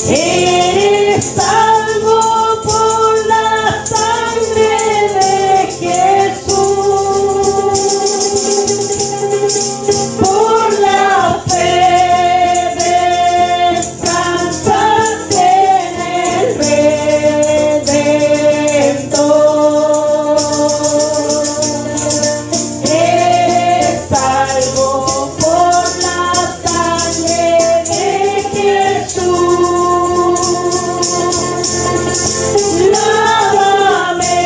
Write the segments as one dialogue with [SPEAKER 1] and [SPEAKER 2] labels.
[SPEAKER 1] Eres salvo por la sangre de Jesús, por la fe descansas en el Redentor. Eres salvo por la sangre de Jesús. Lávame,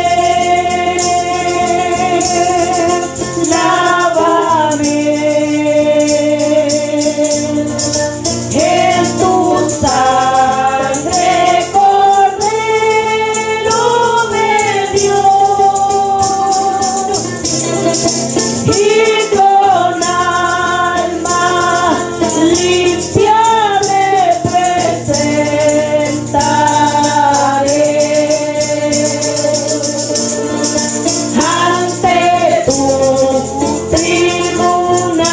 [SPEAKER 1] lávame en tu sangre, Cordero de Dios, y con alma limpia me presentaré ante tu tribunal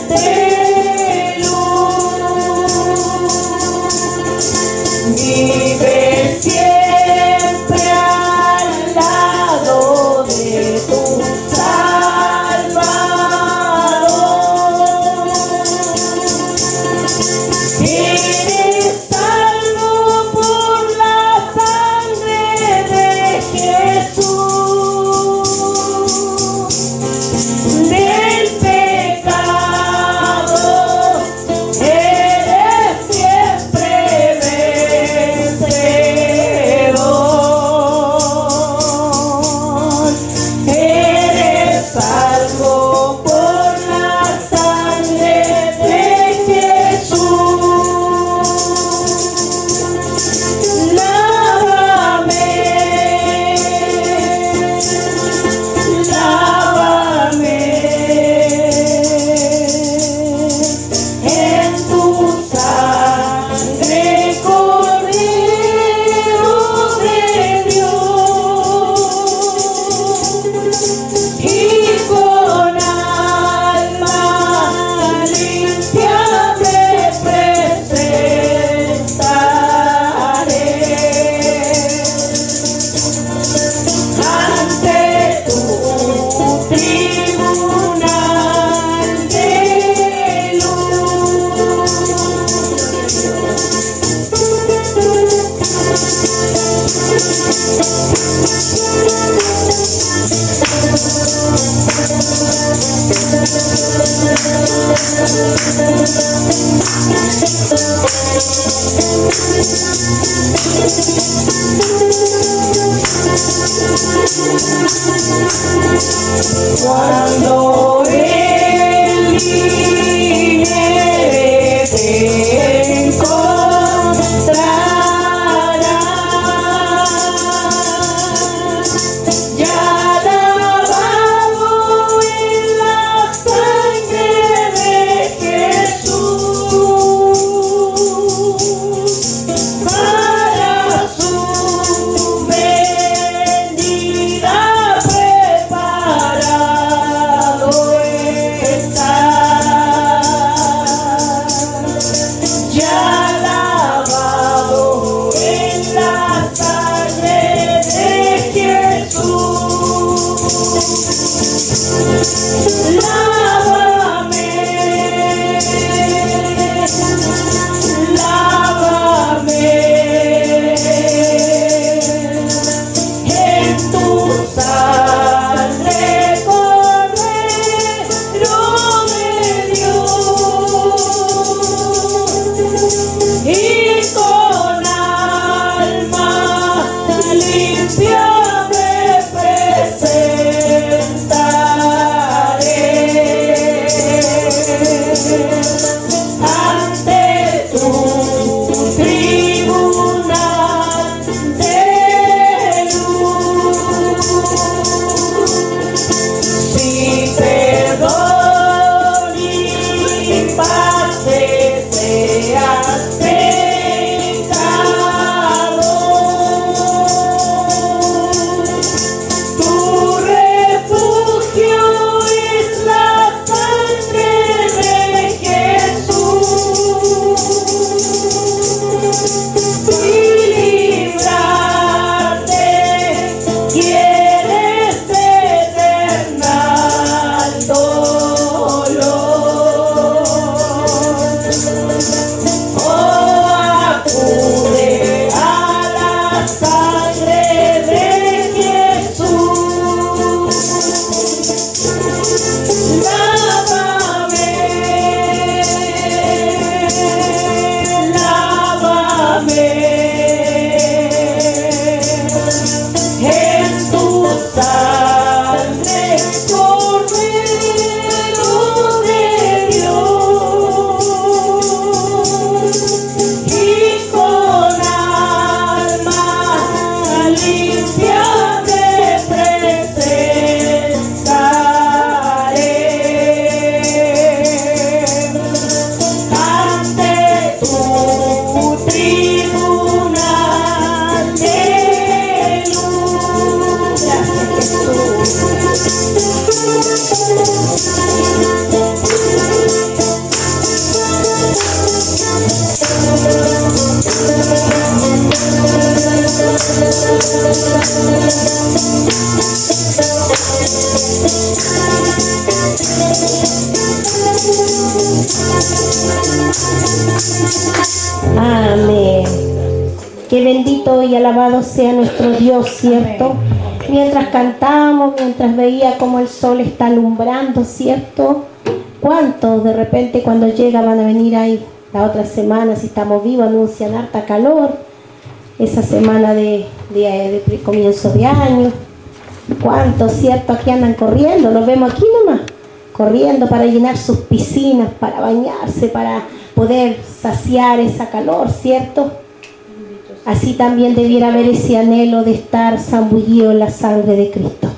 [SPEAKER 1] de luz. Vive siempre al lado de tu Salvador. Eres salvo por la sangre de Jesús, del pecado eres siempre vencedor. Eres salvo por la sangre de Jesús. Lávame, lávame en tu sangre, Cordero de Dios, y con alma limpia me presentaré ante tu tribunal de luz. Cuando Él viniere te encontrará ya lavado en la sangre de Jesús, para su venida preparado está. Ya lavado en la sangre de Jesús. Lávame, lávame en tu sangre, Cordero de Dios, y con alma limpia me presentaré
[SPEAKER 2] Amén. Qué bendito y alabado sea nuestro Dios, ¿cierto? Mientras cantamos, mientras veía cómo el sol está alumbrando, ¿cierto? ¿Cuántos de repente cuando llega van a venir ahí la otra semana, si estamos vivos, anuncian harta calor? Esa semana de comienzo de año. ¿Cuántos, cierto? Aquí andan corriendo, los vemos aquí nomás, corriendo para llenar sus piscinas, para bañarse, para poder saciar esa calor, ¿cierto? Así también debiera haber ese anhelo de estar zambullido en la sangre de Cristo.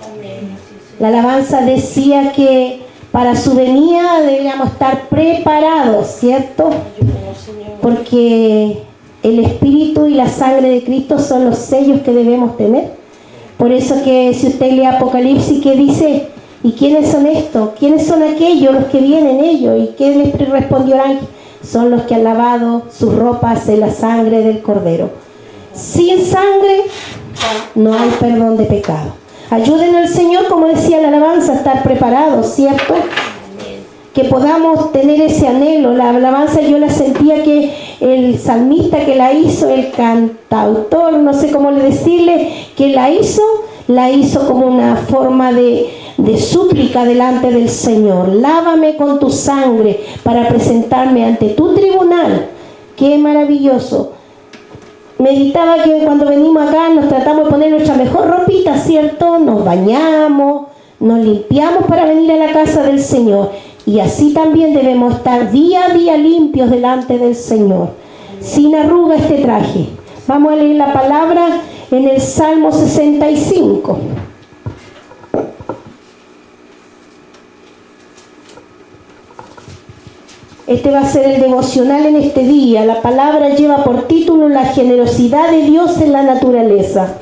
[SPEAKER 2] La alabanza decía que para su venida deberíamos estar preparados, ¿cierto? Porque el Espíritu y la sangre de Cristo son los sellos que debemos tener. Por eso que si usted lee Apocalipsis, que dice, ¿y quiénes son estos? ¿Quiénes son aquellos, los que vienen ellos? ¿Y qué les respondió el ángel? Son los que han lavado sus ropas en la sangre del Cordero. Sin sangre no hay perdón de pecado. Ayuden al Señor, como decía la alabanza, a estar preparados, ¿cierto? Que podamos tener ese anhelo. La alabanza yo la sentía que el salmista que la hizo, el cantautor, no sé cómo decirle, que la hizo como una forma de súplica delante del Señor. Lávame con tu sangre para presentarme ante tu tribunal. Qué maravilloso. Meditaba que cuando venimos acá nos tratamos de poner nuestra mejor ropita, ¿cierto? Nos bañamos, nos limpiamos para venir a la casa del Señor. Y así también debemos estar día a día limpios delante del Señor, sin arruga este traje. Vamos a leer la palabra en el Salmo 65. Este va a ser el devocional en este día. La palabra lleva por título La generosidad de Dios en la naturaleza.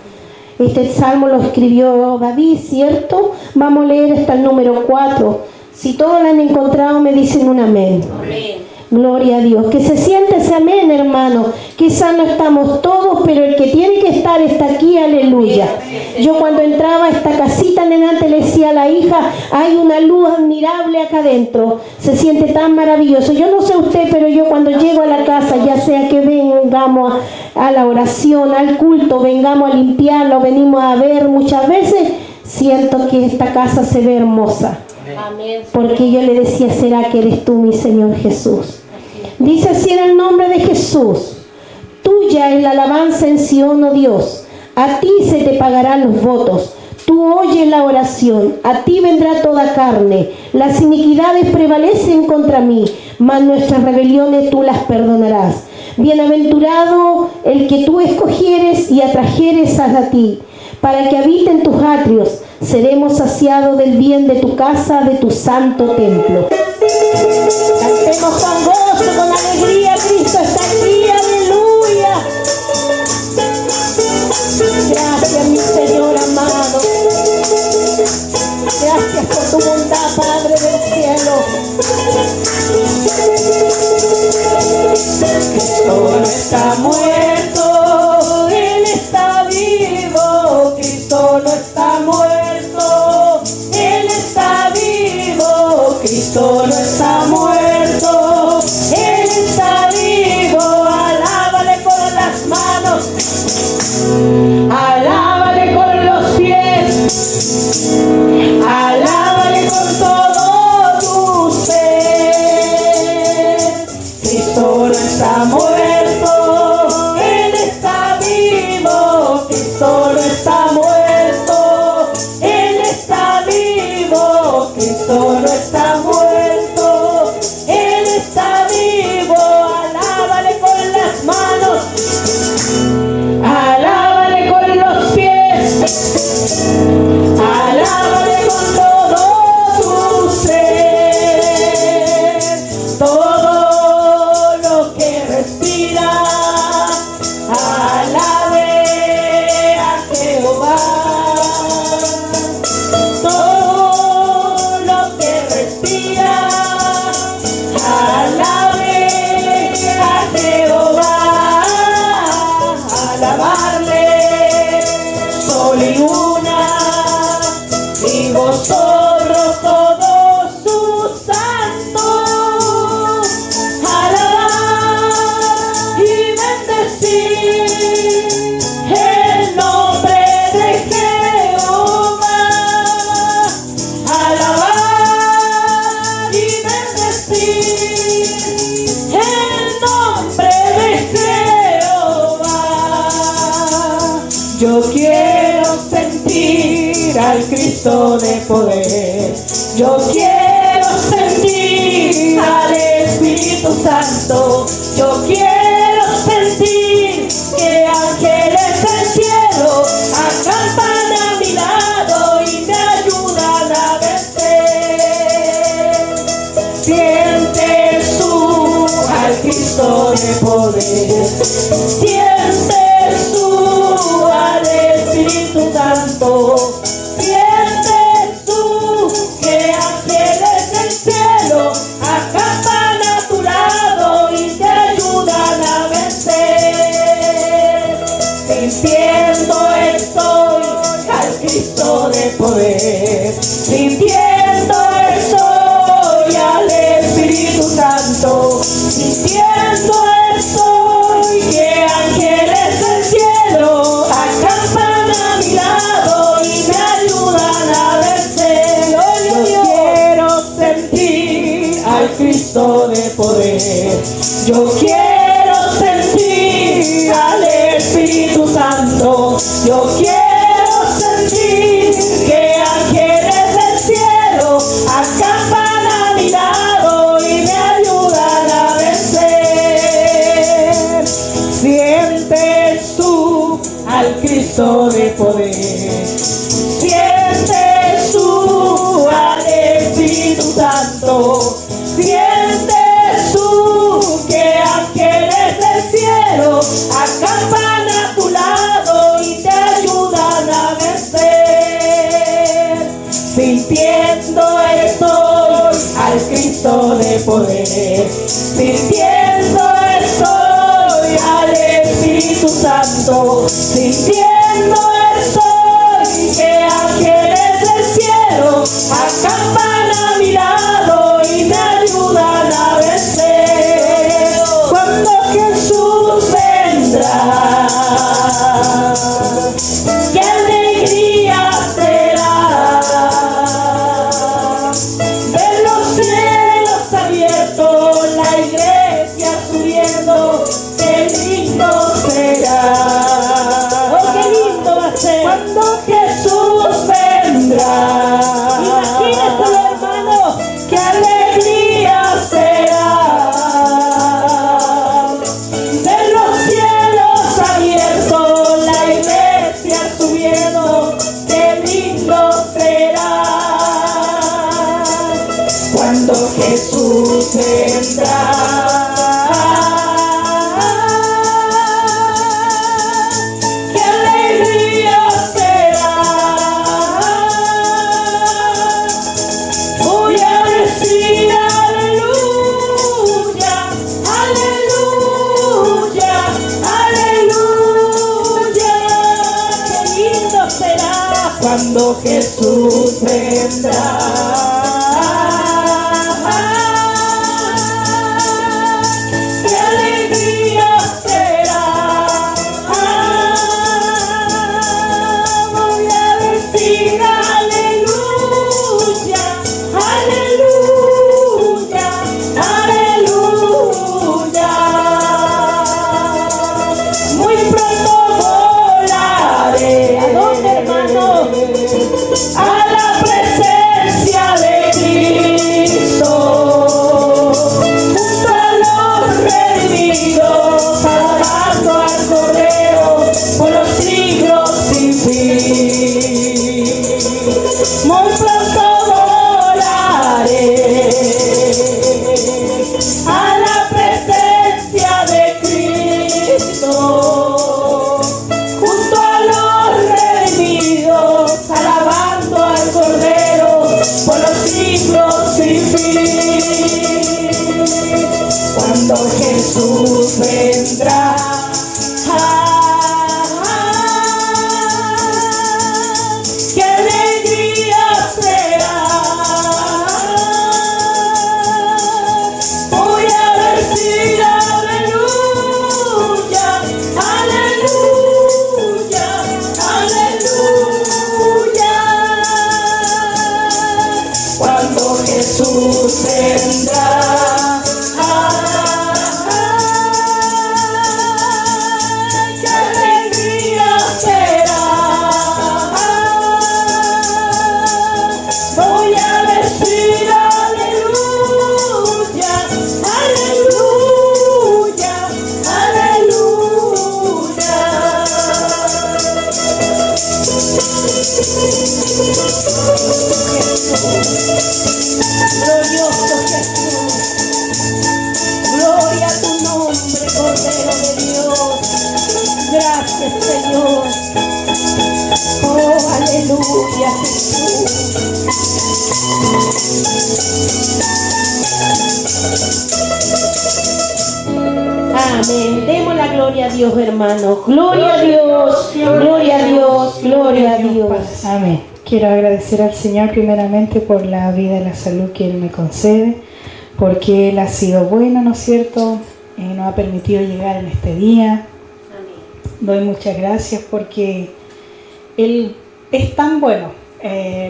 [SPEAKER 2] Este salmo lo escribió David, ¿cierto? Vamos a leer hasta el número 4. Si todos lo han encontrado, me dicen un amén. Amén. Gloria a Dios. Que se siente ese amén, hermano. Quizás no estamos todos, pero el que tiene que estar está aquí, aleluya. Yo cuando entraba a esta casita nenante le decía a la hija, hay una luz admirable acá adentro. Se siente tan maravilloso. Yo no sé usted, pero yo cuando llego a la casa, ya sea que vengamos a la oración, al culto, vengamos a limpiarlo, venimos a ver muchas veces, siento que esta casa se ve hermosa. Porque yo le decía, ¿será que eres tú, mi Señor Jesús? Dice así en el nombre de Jesús: tuya es la alabanza en Sion, oh Dios, a ti se te pagarán los votos. Tú oyes la oración, a ti vendrá toda carne. Las iniquidades prevalecen contra mí, mas nuestras rebeliones tú las perdonarás. Bienaventurado el que tú escogieres y atrajeres a ti, para que habite en tus atrios. Seremos saciados del bien de tu casa, de tu santo templo. Cantemos con gozo, con alegría, Cristo está aquí, aleluya. Gracias, mi Señor amado. Gracias por tu bondad, Padre del cielo.
[SPEAKER 1] Cristo no está muerto, Él está vivo. Cristo no está muerto, Él está vivo. Cristo no está muerto, Él está vivo. Alábale con las manos, alábale con los pies, alábale con todo tu ser. Cristo no está muerto, Él está vivo. Cristo no está muerto, Él está vivo. Cristo no está muerto, Él está vivo. Alábale con las manos, alábale con los pies, alábale con todo tu ser. Todo lo que respira, alabe a Jehová. Todo lo que respira, alabe a Jehová. Alabarle sol y luna y vosotros todos sus santos. Yo quiero sentir al Espíritu Santo. Yo quiero sentir que ángeles del cielo acampan a mi lado y me ayudan a vencer. Sientes tú al Cristo de poder. Sientes tú al Espíritu Santo. Sientes tú que ángeles del cielo acampan a tu lado y te ayudan a vencer. Sintiendo estoy al Cristo de poder. Sintiendo estoy al Espíritu Santo. Sintiendo estoy que ángeles del cielo acampan a mi lado y me ayudan a vencer. Yo quiero sentir al Cristo de poder. Yo quiero sentir al Espíritu Santo. Yo quiero sentir que ángeles del cielo acampan a mi lado y me ayudan a vencer. Sientes tú al Cristo de poder. Sientes tú al Espíritu Santo. Sientes tú que ángeles del cielo acampan a tu lado y te ayudan a vencer. Sintiendo estoy al Cristo de poder. Sintiendo estoy al Espíritu Santo. Sintiendo estoy que ángeles del cielo acampan a mi lado y me ayudan a vencer. Cuando Jesús vendrá, qué alegría será ver los cielos abiertos, la iglesia subiendo. Qué lindo será. Oh, qué lindo va a ser cuando Jesús vendrá. Imagínate, hermano, qué alegría será ver los cielos abiertos, la iglesia subiendo. Qué lindo será cuando Jesús vendrá. Qué alegría será. Voy a decir aleluya, aleluya, aleluya. Qué lindo será cuando Jesús vendrá. Qué alegría será. Voy a decir aleluya, aleluya, aleluya. Muy pronto volaré. ¿A dónde, hermano? A la presencia de Cristo, junto a los redimidos, alabando al Cordero por los siglos sin fin. Muy pronto volaré a la presencia de Cristo, junto a los redimidos, alabando al Cordero por los siglos sin fin. Cuando Jesús vendrá, qué alegría será. Voy a decir aleluya, aleluya, aleluya. Cuando Jesús vendrá, qué alegría será. Voy a decir
[SPEAKER 2] Amén. Demos la gloria a Dios, hermanos. Gloria a Dios, gloria a Dios, gloria a Dios.
[SPEAKER 3] Amén. Quiero agradecer al Señor primeramente por la vida y la salud que Él me concede, porque Él ha sido bueno, ¿no es cierto? Nos ha permitido llegar en este día. Doy muchas gracias porque Él es tan bueno.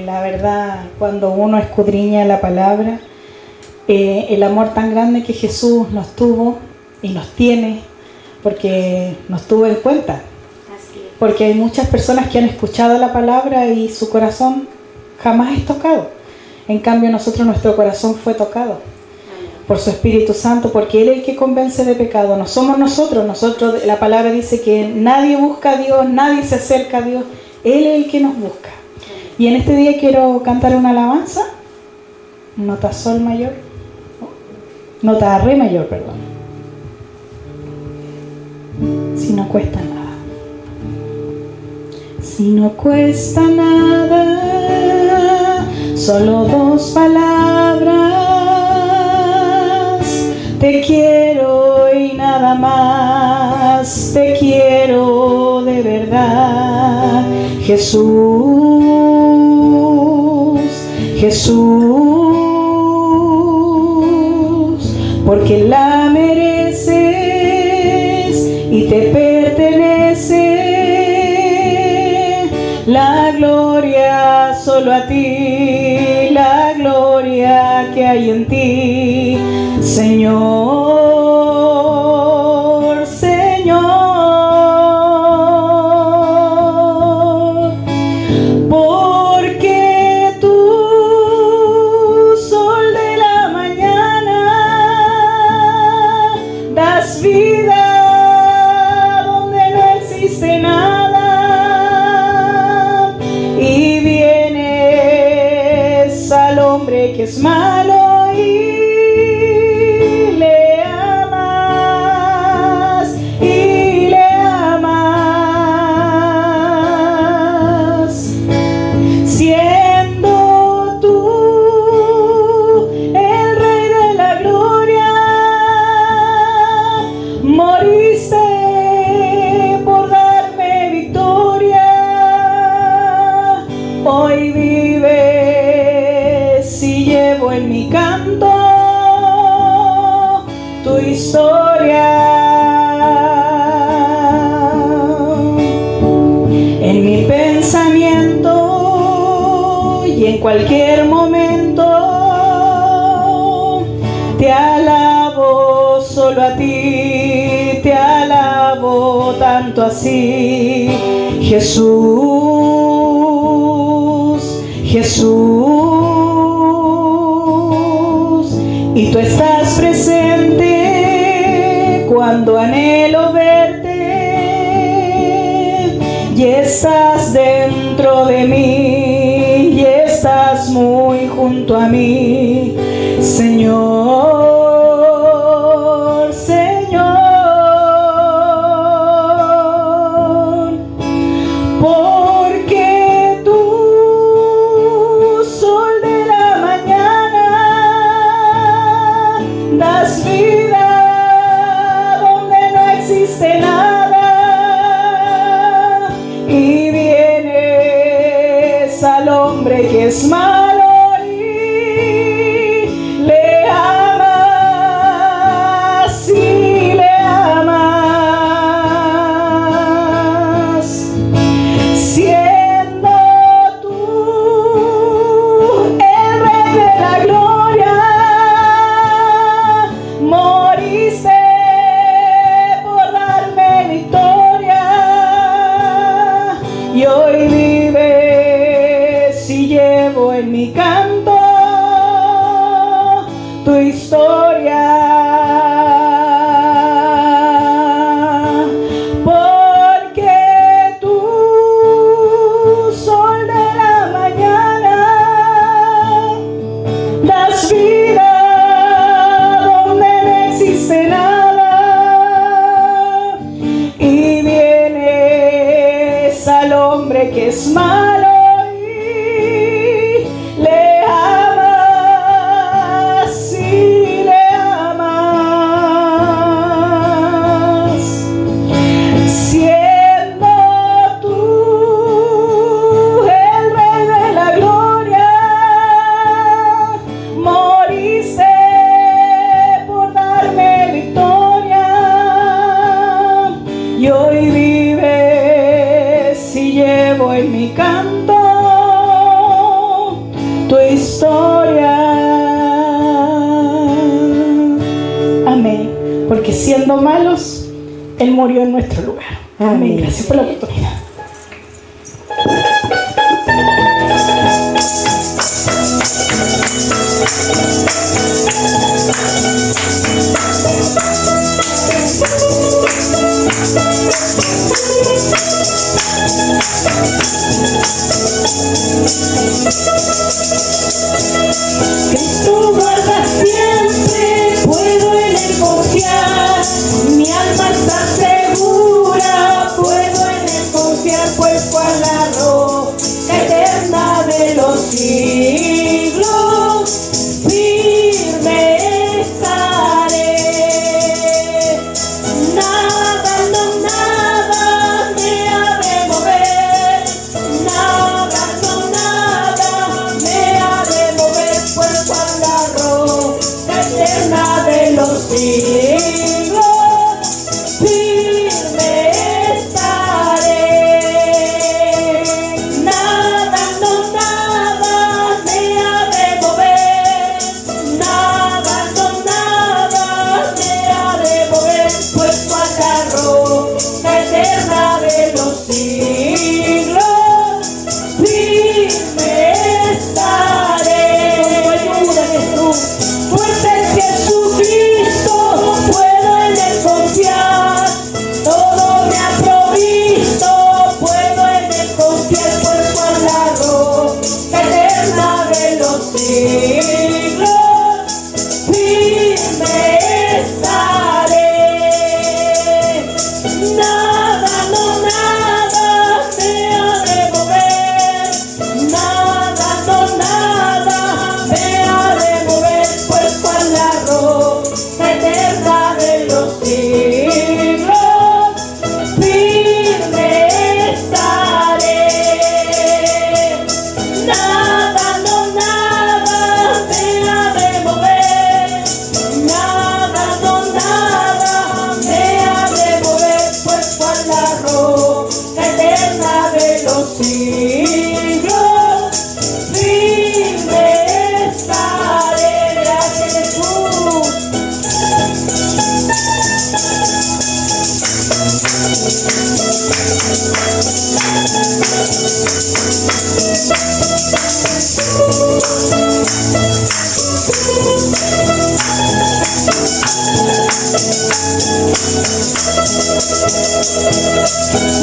[SPEAKER 3] La verdad, cuando uno escudriña la palabra, el amor tan grande que Jesús nos tuvo y nos tiene, porque nos tuvo en cuenta. Porque hay muchas personas que han escuchado la palabra y su corazón jamás es tocado. En cambio, nuestro corazón fue tocado por su Espíritu Santo, porque Él es el que convence de pecado. No somos nosotros. La palabra dice que nadie busca a Dios, nadie se acerca a Dios. Él es el que nos busca. Y en este día quiero cantar una alabanza, nota sol mayor, nota re mayor, perdón. Si no cuesta nada. Si no cuesta nada, solo 2 palabras. Te quiero y nada más, te quiero de verdad. Jesús, Jesús, porque la mereces y te pertenece. La gloria solo a ti, la gloria que hay en ti, Señor, Señor, porque tú, sol de la mañana, das vida donde no existe nada. Que es malo y le amas, siendo tú el Rey de la gloria, moriste por darme victoria. Hoy si llevo en mi canto tu historia, en mi pensamiento y en cualquier momento te alabo solo a ti, te alabo tanto así, Jesús, Jesús. Y tú estás presente cuando anhelo verte, y estás dentro de mí, y estás muy junto a mí, Señor, Señor, porque tú, sol de la mañana, das vida donde no existe nada, y vienes al hombre que es malo y es mi canto, tu historia. Amén. Porque siendo malos, Él murió en nuestro lugar. Amén. Gracias por la oportunidad.
[SPEAKER 1] Cristo guarda siempre, puedo en Él confiar. Mi alma está segura, puedo en Él confiar, pues cual la roca eterna de los siglos, firme estaré. Nada, no nada me ha de mover, nada, no nada me ha de mover, pues cual la roca eterna de los siglos, firme estaré. Nada, no nada me ha de mover, nada, no nada me ha de mover, pues cual la roca eterna de los siglos, firme estaré. Ayuda, Jesús. Fuerte es Jesucristo, puedo en Él confiar. Todo me ha provisto, puedo en Él confiar, pues cual la roca eterna de los siglos, firme estaré. Nada, no nada me ha de mover, nada, no nada me ha de mover, pues cual la roca eterna de los siglos, firme estaré. Nada, no nada me ha de mover, nada, no nada me ha de mover, pues cual la roca eterna de los siglos, firme estaré. Gracias, Jesús.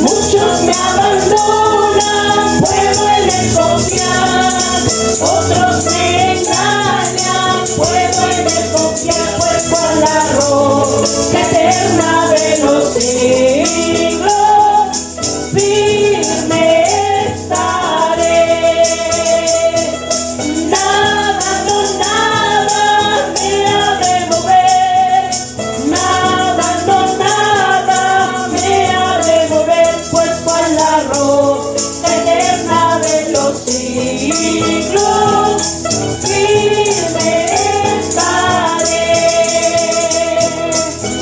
[SPEAKER 1] Muchos me abandonan, puedo en Él confiar. Otros me engañan, puedo en Él confiar, pues cual la roca eterna de los siglos, firme estaré. Nada, no nada me ha de mover, nada, no nada me ha de mover, pues cual la roca eterna de los siglos, firme estaré.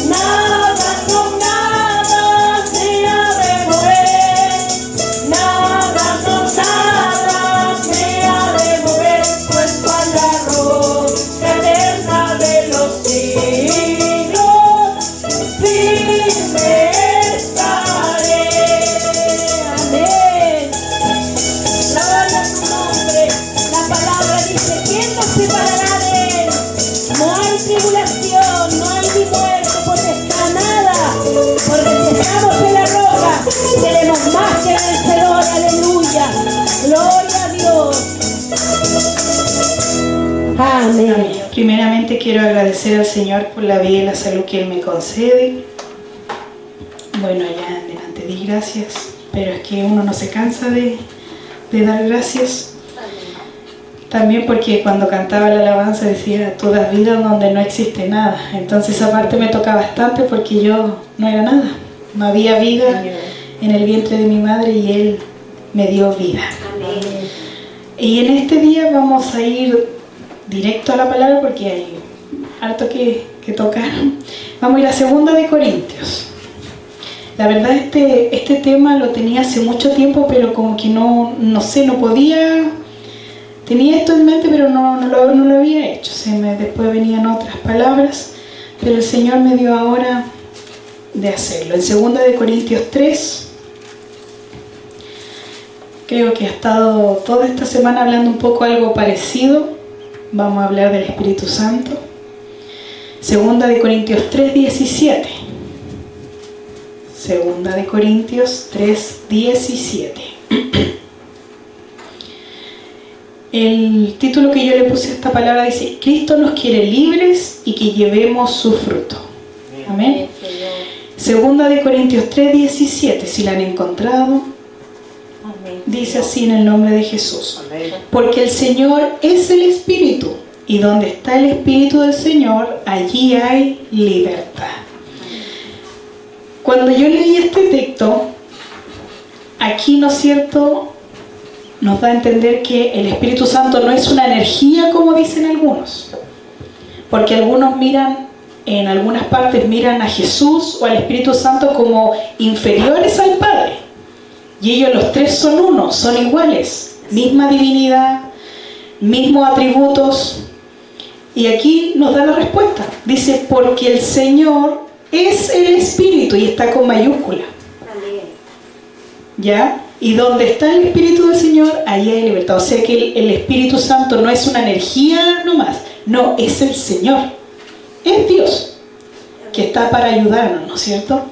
[SPEAKER 1] Nada, no nada me ha de mover, nada, no nada me ha de mover, pues cual la roca eterna de los siglos, firme estaré. Amén. Gloria a tu nombre. La palabra dice: ¿quién nos separará de Él? No hay tribulación, no hay ni muerte, potestad, nada. Porque si estamos en la roca, seremos más que vencedores. Aleluya. Gloria a Dios.
[SPEAKER 2] Amén.
[SPEAKER 3] Primeramente quiero agradecer al Señor por la vida y la salud que Él me concede. Bueno, allá en delante di gracias, pero es que uno no se cansa de dar gracias. También porque cuando cantaba la alabanza decía: tú das vida donde no existe nada. Entonces esa parte me toca bastante porque yo no era nada. No había vida en el vientre de mi madre y Él me dio vida.
[SPEAKER 2] Amén.
[SPEAKER 3] Y en este día vamos a ir directo a la palabra porque hay harto que tocar. Vamos a ir a 2 de Corintios. La verdad este tema lo tenía hace mucho tiempo, pero como que no podía. Tenía esto en mente, pero no lo había hecho. Después venían otras palabras, pero el Señor me dio ahora de hacerlo. En 2 de Corintios 3, creo que ha estado toda esta semana hablando un poco algo parecido. Vamos a hablar del Espíritu Santo. 2 de Corintios 3, 17. 2 de Corintios 3, 17. El título que yo le puse a esta palabra dice: Cristo nos quiere libres y que llevemos su fruto. Amén. 2 de Corintios 3, 17, si la han encontrado, dice así en el nombre de Jesús: porque el Señor es el Espíritu, y donde está el Espíritu del Señor, allí hay libertad. Cuando yo leí este texto, aquí, ¿no es cierto?, nos da a entender que el Espíritu Santo no es una energía como dicen algunos, porque algunos miran, en algunas partes miran a Jesús o al Espíritu Santo como inferiores al Padre, y ellos los tres son uno, son iguales, misma divinidad, mismos atributos. Y aquí nos da la respuesta, dice: porque el Señor es el Espíritu, y está con mayúscula. ¿Ya? Y donde está el Espíritu del Señor, ahí hay libertad. O sea que el Espíritu Santo no es una energía nomás, no, es el Señor, es Dios que está para ayudarnos, ¿no es cierto?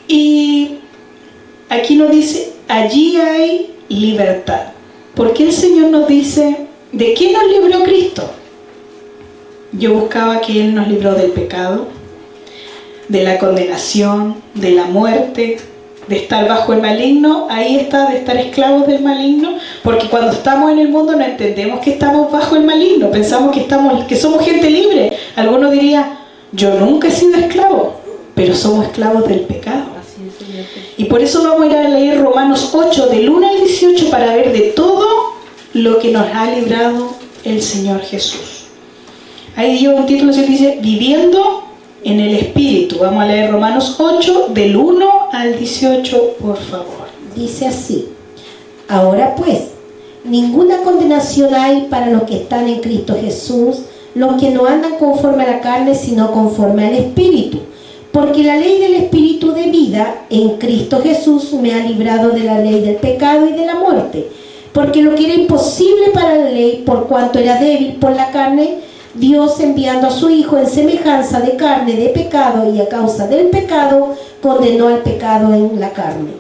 [SPEAKER 3] Y aquí nos dice: allí hay libertad. ¿Por qué el Señor nos dice de qué nos libró Cristo? Yo buscaba que Él nos libró del pecado, de la condenación, de la muerte, de estar bajo el maligno. Ahí está, de estar esclavos del maligno, porque cuando estamos en el mundo no entendemos que estamos bajo el maligno, pensamos que somos gente libre. Algunos dirían: yo nunca he sido esclavo, pero somos esclavos del pecado. Y por eso vamos a ir a leer Romanos 8 del 1 al 18 para ver de todo lo que nos ha librado el Señor Jesús. Ahí dio un título que dice: viviendo en el Espíritu. Vamos a leer Romanos 8 del 1 al 18, por favor.
[SPEAKER 2] Dice así: ahora pues, ninguna condenación hay para los que están en Cristo Jesús, los que no andan conforme a la carne, sino conforme al Espíritu. Porque la ley del Espíritu de vida en Cristo Jesús me ha librado de la ley del pecado y de la muerte. Porque lo que era imposible para la ley, por cuanto era débil por la carne, Dios, enviando a su Hijo en semejanza de carne de pecado, y a causa del pecado condenó al pecado en la carne,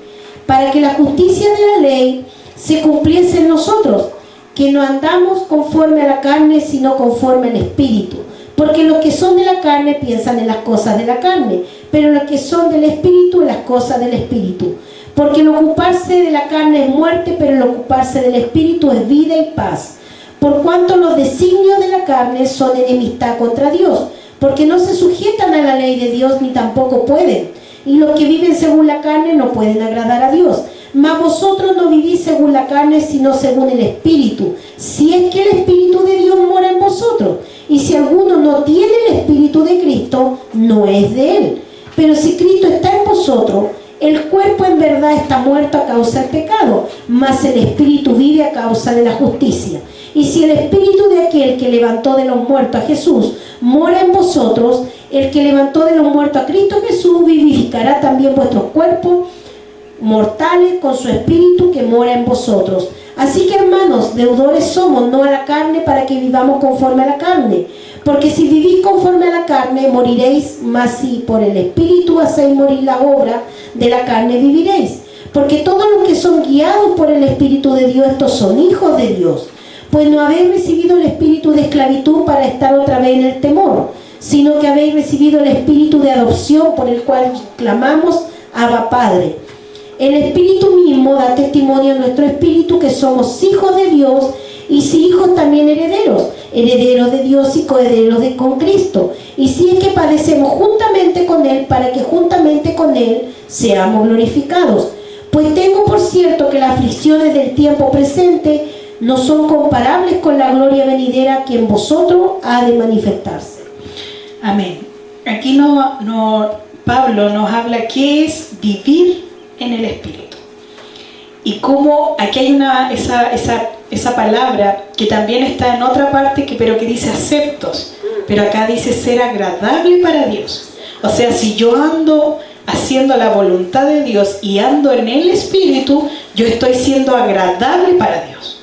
[SPEAKER 2] para que la justicia de la ley se cumpliese en nosotros, que no andamos conforme a la carne, sino conforme al Espíritu. Porque los que son de la carne piensan en las cosas de la carne, pero los que son del Espíritu en las cosas del Espíritu. Porque el ocuparse de la carne es muerte, pero el ocuparse del Espíritu es vida y paz. Por cuanto los designios de la carne son enemistad contra Dios, porque no se sujetan a la ley de Dios, ni tampoco pueden. Y los que viven según la carne no pueden agradar a Dios. Mas vosotros no vivís según la carne, sino según el Espíritu, si es que el Espíritu de Dios mora en vosotros. Y si alguno no tiene el Espíritu de Cristo, no es de él. Pero si Cristo está en vosotros, el cuerpo en verdad está muerto a causa del pecado, mas el Espíritu vive a causa de la justicia. Y si el Espíritu de aquel que levantó de los muertos a Jesús mora en vosotros, el que levantó de los muertos a Cristo Jesús vivificará también vuestros cuerpos mortales con su Espíritu que mora en vosotros. Así que, hermanos, deudores somos, no a la carne, para que vivamos conforme a la carne. Porque si vivís conforme a la carne, moriréis, mas si por el Espíritu hacéis morir la obra de la carne, viviréis. Porque todos los que son guiados por el Espíritu de Dios, estos son hijos de Dios. Pues no habéis recibido el espíritu de esclavitud para estar otra vez en el temor, sino que habéis recibido el espíritu de adopción, por el cual clamamos: Abba, Padre. El Espíritu mismo da testimonio a nuestro espíritu que somos hijos de Dios, y si hijos, también herederos, herederos de Dios y coherederos con Cristo. Y si es que padecemos juntamente con Él, para que juntamente con Él seamos glorificados. Pues tengo por cierto que las aflicciones del tiempo presente no son comparables con la gloria venidera que en vosotros ha de manifestarse.
[SPEAKER 3] Amén. aquí Pablo nos habla qué es vivir en el Espíritu. Y cómo aquí hay esa palabra que también está en otra parte, pero que dice aceptos. Pero acá dice ser agradable para Dios. O sea, si yo ando haciendo la voluntad de Dios y ando en el Espíritu, yo estoy siendo agradable para Dios.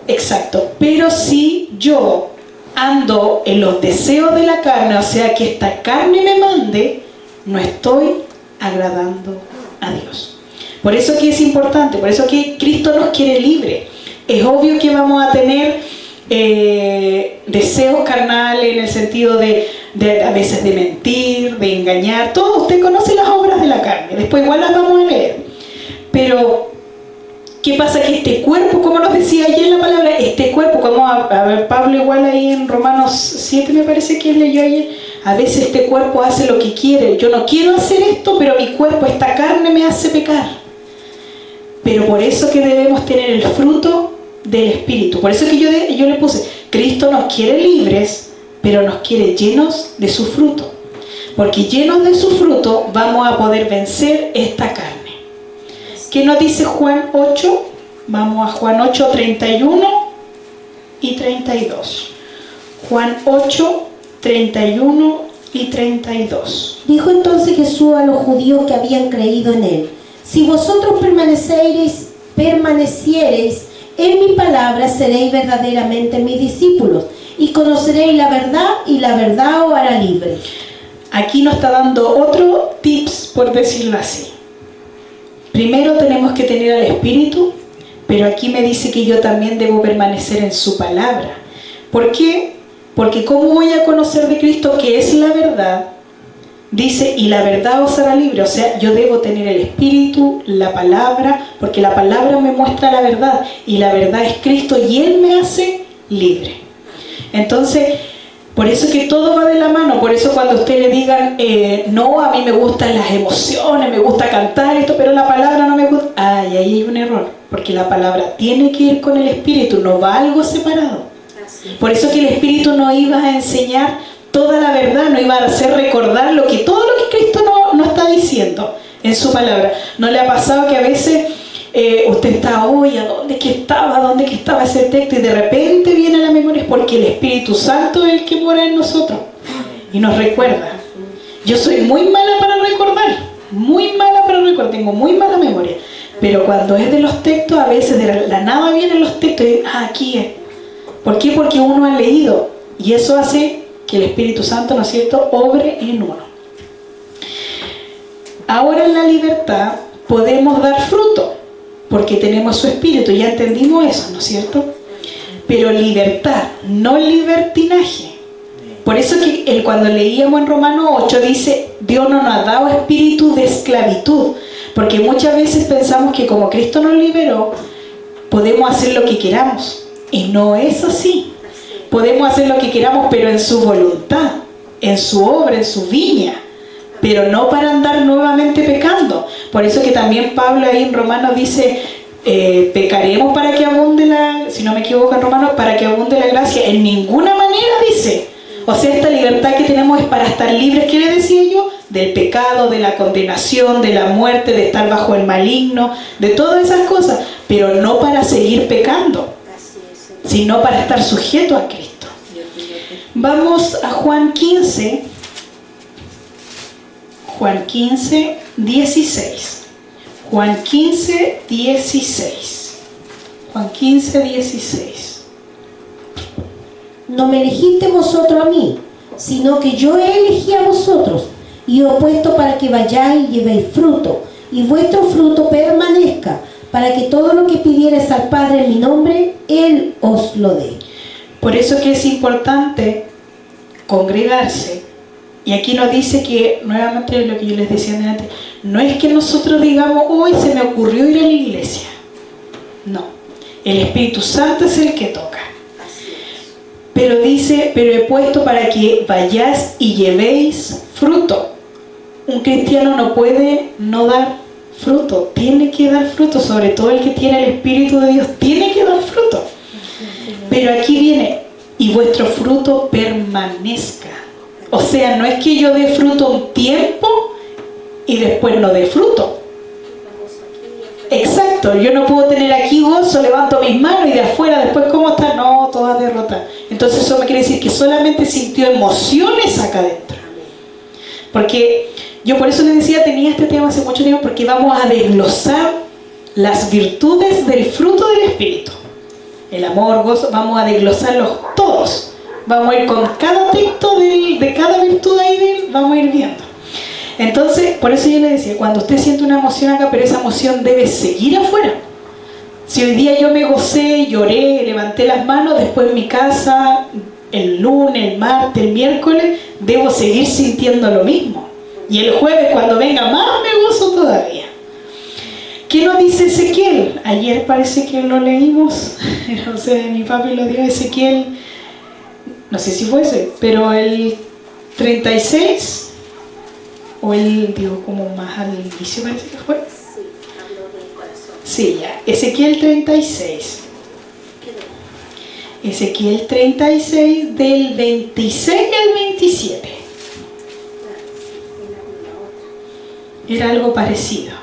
[SPEAKER 3] Exacto. Pero si yo ando en los deseos de la carne, o sea, que esta carne me mande, no estoy agradando a Dios. Por eso que es importante, por eso que Cristo nos quiere libre. Es obvio que vamos a tener deseos carnales, en el sentido de a veces de mentir, de engañar. Todo, usted conoce las obras de la carne, después igual las vamos a leer. Pero ¿qué pasa? Que este cuerpo, como nos decía ayer en la palabra, este cuerpo, como a ver, Pablo igual ahí en Romanos 7 me parece que él leyó ayer, a veces este cuerpo hace lo que quiere. Yo no quiero hacer esto, pero mi cuerpo, esta carne me hace pecar. Pero por eso que debemos tener el fruto del Espíritu. Por eso que yo le puse, Cristo nos quiere libres, pero nos quiere llenos de su fruto. Porque llenos de su fruto vamos a poder vencer esta carne. ¿Qué nos dice Juan 8? Vamos a Juan 8, 31 y 32. Juan 8, 31 y 32.
[SPEAKER 2] Dijo entonces Jesús a los judíos que habían creído en él: si vosotros permaneciereis en mi palabra, seréis verdaderamente mis discípulos, y conoceréis la verdad, y la verdad os hará libre.
[SPEAKER 3] Aquí nos está dando otro tips, por decirlo así. Primero tenemos que tener al Espíritu, pero aquí me dice que yo también debo permanecer en su palabra. ¿Por qué? Porque ¿cómo voy a conocer de Cristo, que es la verdad? Dice, y la verdad os hará libre. O sea, yo debo tener el Espíritu, la palabra, porque la palabra me muestra la verdad, y la verdad es Cristo, y Él me hace libre. Entonces, por eso que todo va de la mano. Por eso cuando usted le digan, no, a mí me gustan las emociones, me gusta cantar esto, pero la palabra no me gusta, ahí hay un error, porque la palabra tiene que ir con el Espíritu, no va algo separado. Por eso que el Espíritu nos iba a enseñar toda la verdad, nos iba a hacer recordar todo lo que Cristo nos está diciendo en su palabra. ¿No le ha pasado que a veces usted está, oye, ¿dónde que estaba ese texto? Y de repente viene a la memoria, es porque el Espíritu Santo es el que mora en nosotros y nos recuerda. Yo soy muy mala para recordar, tengo muy mala memoria, pero cuando es de los textos, a veces de la nada vienen los textos y aquí es. ¿Por qué? Porque uno ha leído, y eso hace que el Espíritu Santo, ¿no es cierto?, obre en uno. Ahora en la libertad podemos dar fruto, porque tenemos su Espíritu, ya entendimos eso, ¿no es cierto? Pero libertad, no libertinaje. Por eso que cuando leíamos en Romanos 8 dice, Dios no nos ha dado espíritu de esclavitud, porque muchas veces pensamos que como Cristo nos liberó, podemos hacer lo que queramos, y no es así. Podemos hacer lo que queramos, pero en su voluntad, en su obra, en su viña, pero no para andar nuevamente pecando. Por eso que también Pablo ahí en Romanos dice, pecaremos para que abunde si no me equivoco en Romanos, para que abunde la gracia. En ninguna manera dice. O sea, esta libertad que tenemos es para estar libres, ¿qué le decía yo? Del pecado, de la condenación, de la muerte, de estar bajo el maligno, de todas esas cosas, pero no para seguir pecando, sino para estar sujeto a Cristo. Vamos a Juan 15, 16. Juan 15, 16. Juan 15, 16.
[SPEAKER 2] No me elegiste vosotros a mí, sino que yo elegí a vosotros, y os he puesto para que vayáis y llevéis fruto, y vuestro fruto permanezca, para que todo lo que pidierais al Padre en mi nombre, Él os lo dé.
[SPEAKER 3] Por eso que es importante congregarse. Y aquí nos dice que, nuevamente lo que yo les decía antes, no es que nosotros digamos, hoy se me ocurrió ir a la iglesia. No, el Espíritu Santo es el que toca. Pero dice, pero he puesto para que vayáis y llevéis fruto. Un cristiano no puede no dar fruto, tiene que dar fruto, sobre todo el que tiene el Espíritu de Dios, tiene que dar fruto. Pero aquí viene, y vuestro fruto permanezca. O sea, no es que yo dé fruto un tiempo y después no dé fruto. Exacto, yo no puedo tener aquí gozo, levanto mis manos y de afuera después ¿cómo está? No, toda derrota. Entonces eso me quiere decir que solamente sintió emociones acá adentro. Porque yo por eso les decía, tenía este tema hace mucho tiempo, porque vamos a desglosar las virtudes del fruto del Espíritu. El amor, gozo, vamos a desglosarlos todos. Vamos a ir con cada texto de cada virtud ahí, vamos a ir viendo. Entonces, por eso yo le decía, cuando usted siente una emoción acá, pero esa emoción debe seguir afuera. Si hoy día yo me gocé, lloré, levanté las manos, después en mi casa, el lunes, el martes, el miércoles, debo seguir sintiendo lo mismo. Y el jueves, cuando venga más, me gozo todavía. ¿Qué nos dice Ezequiel? Ayer parece que lo leímos, o sea, mi papi lo dio Ezequiel, no sé si fue ese, pero el 36... o él, digo, como más al inicio parece que fue.
[SPEAKER 2] Sí, habló del corazón.
[SPEAKER 3] Sí, ya. Ezequiel 36. Ezequiel 36 del 26 al 27. Era algo parecido.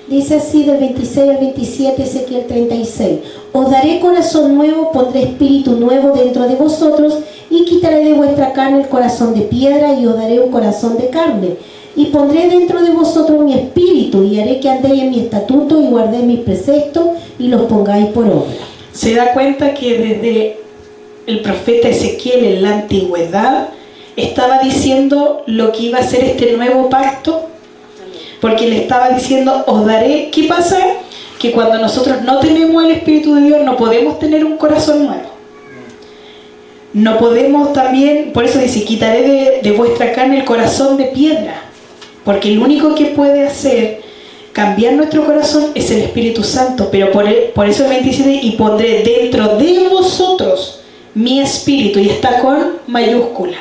[SPEAKER 2] Dice así del 26 al 27, Ezequiel 36. Os daré corazón nuevo, pondré espíritu nuevo dentro de vosotros y quitaré de vuestra carne el corazón de piedra y os daré un corazón de carne. Y pondré dentro de vosotros mi espíritu y haré que andéis en mi estatuto y guardéis mis preceptos y los pongáis por obra.
[SPEAKER 3] Se da cuenta que desde el profeta Ezequiel en la antigüedad estaba diciendo lo que iba a ser este nuevo pacto, porque le estaba diciendo, os daré. ¿Qué pasa? Que cuando nosotros no tenemos el Espíritu de Dios no podemos tener un corazón nuevo. No podemos también, por eso dice, quitaré de vuestra carne el corazón de piedra, porque el único que puede hacer cambiar nuestro corazón es el Espíritu Santo. Pero por eso el 27, y pondré dentro de vosotros mi espíritu, y está con mayúscula.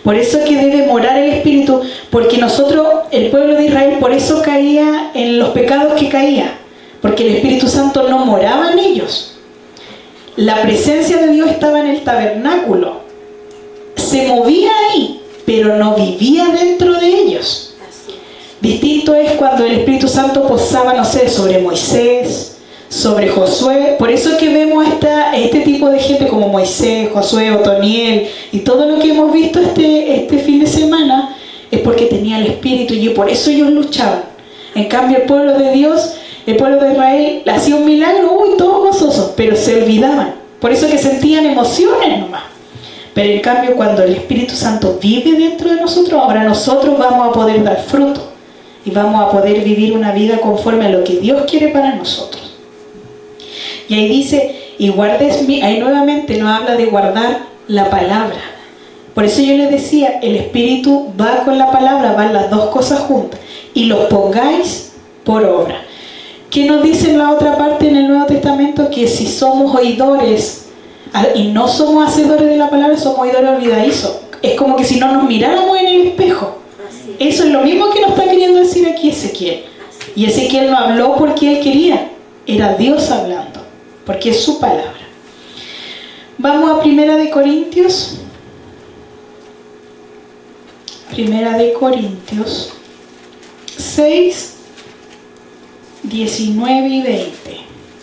[SPEAKER 3] Por eso es que debe morar el Espíritu, porque nosotros, el pueblo de Israel, por eso caía en los pecados que caía, porque el Espíritu Santo no moraba en ellos. La presencia de Dios estaba en el tabernáculo, se movía ahí, pero no vivía dentro de ellos. Distinto es cuando el Espíritu Santo posaba, no sé, sobre Moisés, sobre Josué. Por eso es que vemos este tipo de gente como Moisés, Josué, Otoniel y todo lo que hemos visto este fin de semana, es porque tenía el Espíritu y por eso ellos luchaban. En cambio el pueblo de Dios, el pueblo de Israel, hacía un milagro, todos gozosos, pero se olvidaban. Por eso que sentían emociones nomás. Pero en cambio cuando el Espíritu Santo vive dentro de nosotros, ahora nosotros vamos a poder dar fruto y vamos a poder vivir una vida conforme a lo que Dios quiere para nosotros. Y ahí dice, y guardes ahí nuevamente nos habla de guardar la palabra. Por eso yo les decía, el Espíritu va con la palabra, van las dos cosas juntas, y los pongáis por obra. ¿Qué nos dice en la otra parte en el Nuevo Testamento? Que si somos oidores y no somos hacedores de la palabra, somos oidores olvidadizos. Es como que si no nos miráramos en el espejo. Eso es lo mismo que nos está queriendo decir aquí Ezequiel. Y Ezequiel no habló porque él quería, era Dios hablando, porque es su palabra. Vamos a Primera de Corintios 6, 19 y 20.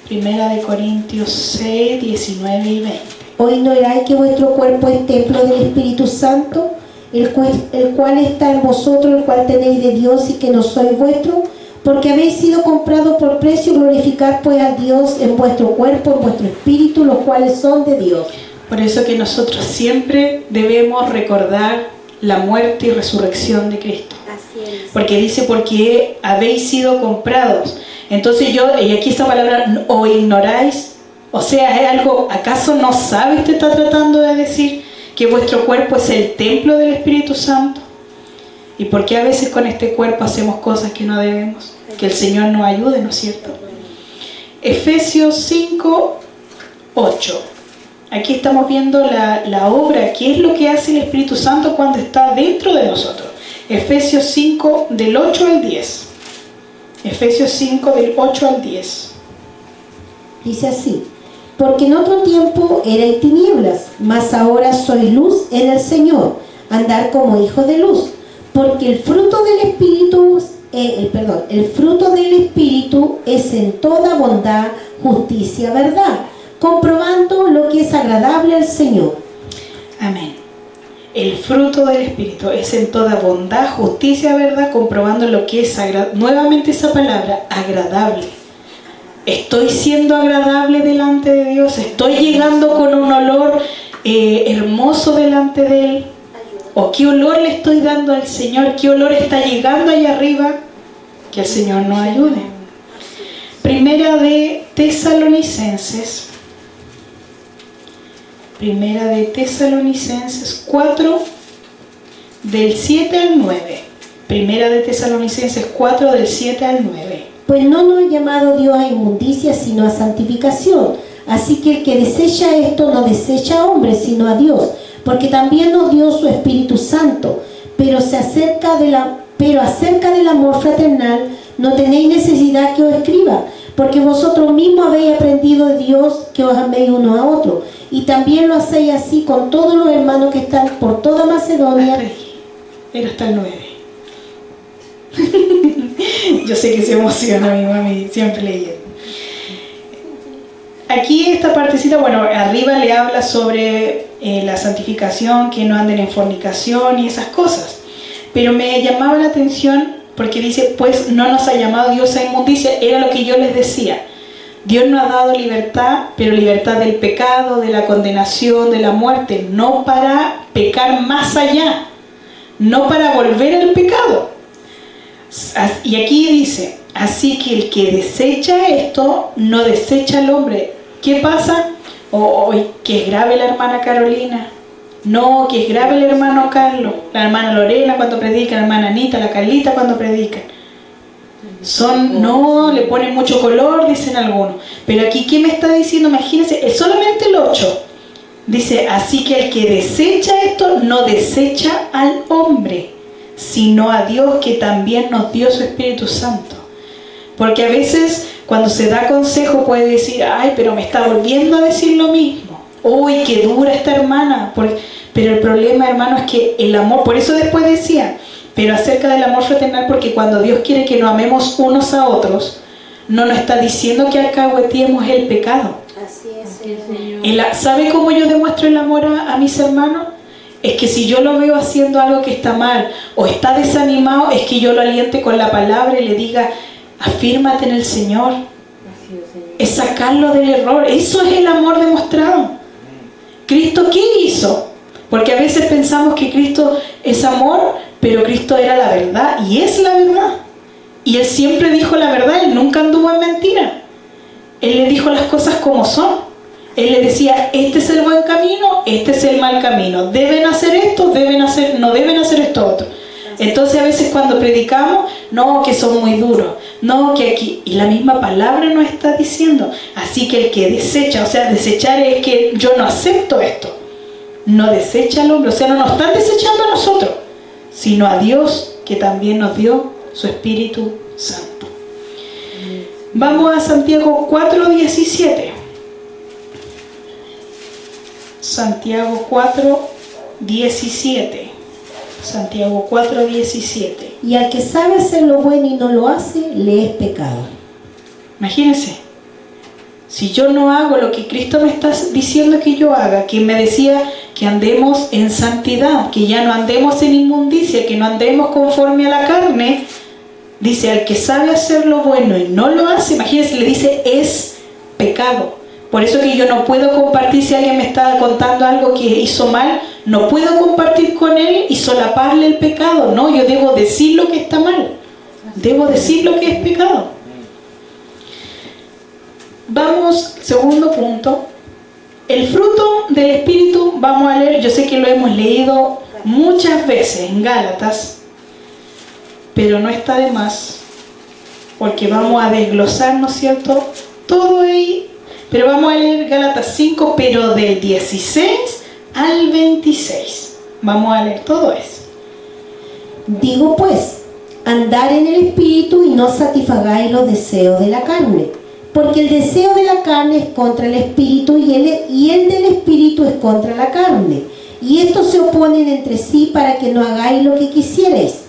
[SPEAKER 3] Primera de Corintios 6, 19 y 20.
[SPEAKER 2] ¿O ignoráis que vuestro cuerpo es templo del Espíritu Santo, el cual está en vosotros, el cual tenéis de Dios y que no sois vuestro? Porque habéis sido comprados por precio. Glorificad pues a Dios en vuestro cuerpo, en vuestro espíritu, los cuales son de Dios.
[SPEAKER 3] Por eso que nosotros siempre debemos recordar la muerte y resurrección de Cristo.
[SPEAKER 2] Así es.
[SPEAKER 3] Porque dice, porque habéis sido comprados. Entonces y aquí esta palabra, o ignoráis, o sea, es algo, ¿acaso no sabes? Te está tratando de decir que vuestro cuerpo es el templo del Espíritu Santo. ¿Y por qué a veces con este cuerpo hacemos cosas que no debemos? Que el Señor nos ayude, ¿no es cierto? Efesios 5, 8. Aquí estamos viendo la obra, qué es lo que hace el Espíritu Santo cuando está dentro de nosotros. Efesios 5, del 8 al 10. Efesios 5, del 8 al 10.
[SPEAKER 2] Dice así: Porque en otro tiempo erais tinieblas, mas ahora sois luz en el Señor. Andar como hijos de luz. Porque el fruto del Espíritu, el fruto del Espíritu es en toda bondad, justicia, verdad, comprobando lo que es agradable al Señor.
[SPEAKER 3] Amén. El fruto del Espíritu es en toda bondad, justicia, verdad, comprobando lo que es nuevamente esa palabra, agradable. Estoy siendo agradable delante de Dios, estoy llegando con un olor hermoso delante de Él. ¿O qué olor le estoy dando al Señor? ¿Qué olor está llegando allá arriba? Que el Señor nos ayude. Primera de Tesalonicenses 4, del 7 al 9. Primera de Tesalonicenses 4, del 7 al 9.
[SPEAKER 2] Pues no nos ha llamado Dios a inmundicia, sino a santificación. Así que el que desecha esto no desecha a hombres, sino a Dios, porque también nos dio su Espíritu Santo. Pero acerca del amor fraternal no tenéis necesidad que os escriba, porque vosotros mismos habéis aprendido de Dios que os améis uno a otro, y también lo hacéis así con todos los hermanos que están por toda Macedonia.
[SPEAKER 3] Era hasta el 9. Yo sé que se emociona mi mami siempre leyendo. Aquí esta partecita, bueno, arriba le habla sobre la santificación, que no anden en fornicación y esas cosas. Pero me llamaba la atención porque dice, pues no nos ha llamado Dios a inmundicia. Era lo que yo les decía. Dios nos ha dado libertad, pero libertad del pecado, de la condenación, de la muerte, no para pecar más allá, no para volver al pecado. Y aquí dice, así que el que desecha esto, no desecha al hombre. ¿Qué pasa? Que es grave la hermana Carolina. No, que es grave el hermano Carlos, la hermana Lorena cuando predica, la hermana Anita, la Carlita cuando predican. No, le ponen mucho color, dicen algunos. Pero aquí, ¿qué me está diciendo? Imagínense, es solamente el 8. Dice, así que el que desecha esto, no desecha al hombre, sino a Dios, que también nos dio su Espíritu Santo. Porque a veces, cuando se da consejo, puede decir, ay, pero me está volviendo a decir lo mismo. Uy, qué dura esta hermana. Pero el problema, hermano, es que el amor, por eso después decía, pero acerca del amor fraternal, porque cuando Dios quiere que nos amemos unos a otros, no nos está diciendo que alcahueteemos el pecado.
[SPEAKER 2] Así es, Señor.
[SPEAKER 3] ¿Sabe cómo yo demuestro el amor a mis hermanos? Es que si yo lo veo haciendo algo que está mal o está desanimado, es que yo lo aliente con la palabra y le diga, afírmate en el Señor. Es sacarlo del error. Eso es el amor demostrado. ¿Cristo qué hizo? Porque a veces pensamos que Cristo es amor, pero Cristo era la verdad y es la verdad. Y Él siempre dijo la verdad, Él nunca anduvo en mentira. Él le dijo las cosas como son. Él le decía, este es el buen camino, este es el mal camino. Deben hacer esto, no deben hacer esto otro. Entonces a veces cuando predicamos, no, que son muy duros, no, que aquí, y la misma palabra nos está diciendo. Así que el que desecha, o sea, desechar es que yo no acepto esto. No desecha al hombre, o sea, no nos están desechando a nosotros, sino a Dios, que también nos dio su Espíritu Santo. Vamos a Santiago 4:17. Santiago 4:17. Santiago 4:17.
[SPEAKER 2] Y al que sabe hacer lo bueno y no lo hace, le es pecado.
[SPEAKER 3] Imagínense, si yo no hago lo que Cristo me está diciendo que yo haga, que me decía que andemos en santidad, que ya no andemos en inmundicia, que no andemos conforme a la carne, dice, al que sabe hacer lo bueno y no lo hace, imagínense, le dice, es pecado. Por eso que yo no puedo compartir, si alguien me está contando algo que hizo mal, no puedo compartir con él y solaparle el pecado. No, yo debo decir lo que está mal. Debo decir lo que es pecado. Vamos, segundo punto. El fruto del Espíritu, vamos a leer, yo sé que lo hemos leído muchas veces en Gálatas, pero no está de más, porque vamos a desglosar, ¿no es cierto?, todo ahí. Pero vamos a leer Gálatas 5, pero del 16 al 26. Vamos a leer todo eso.
[SPEAKER 2] Digo pues, andar en el Espíritu y no satisfagáis los deseos de la carne, porque el deseo de la carne es contra el espíritu y el del espíritu es contra la carne. Y estos se oponen entre sí para que no hagáis lo que quisierais.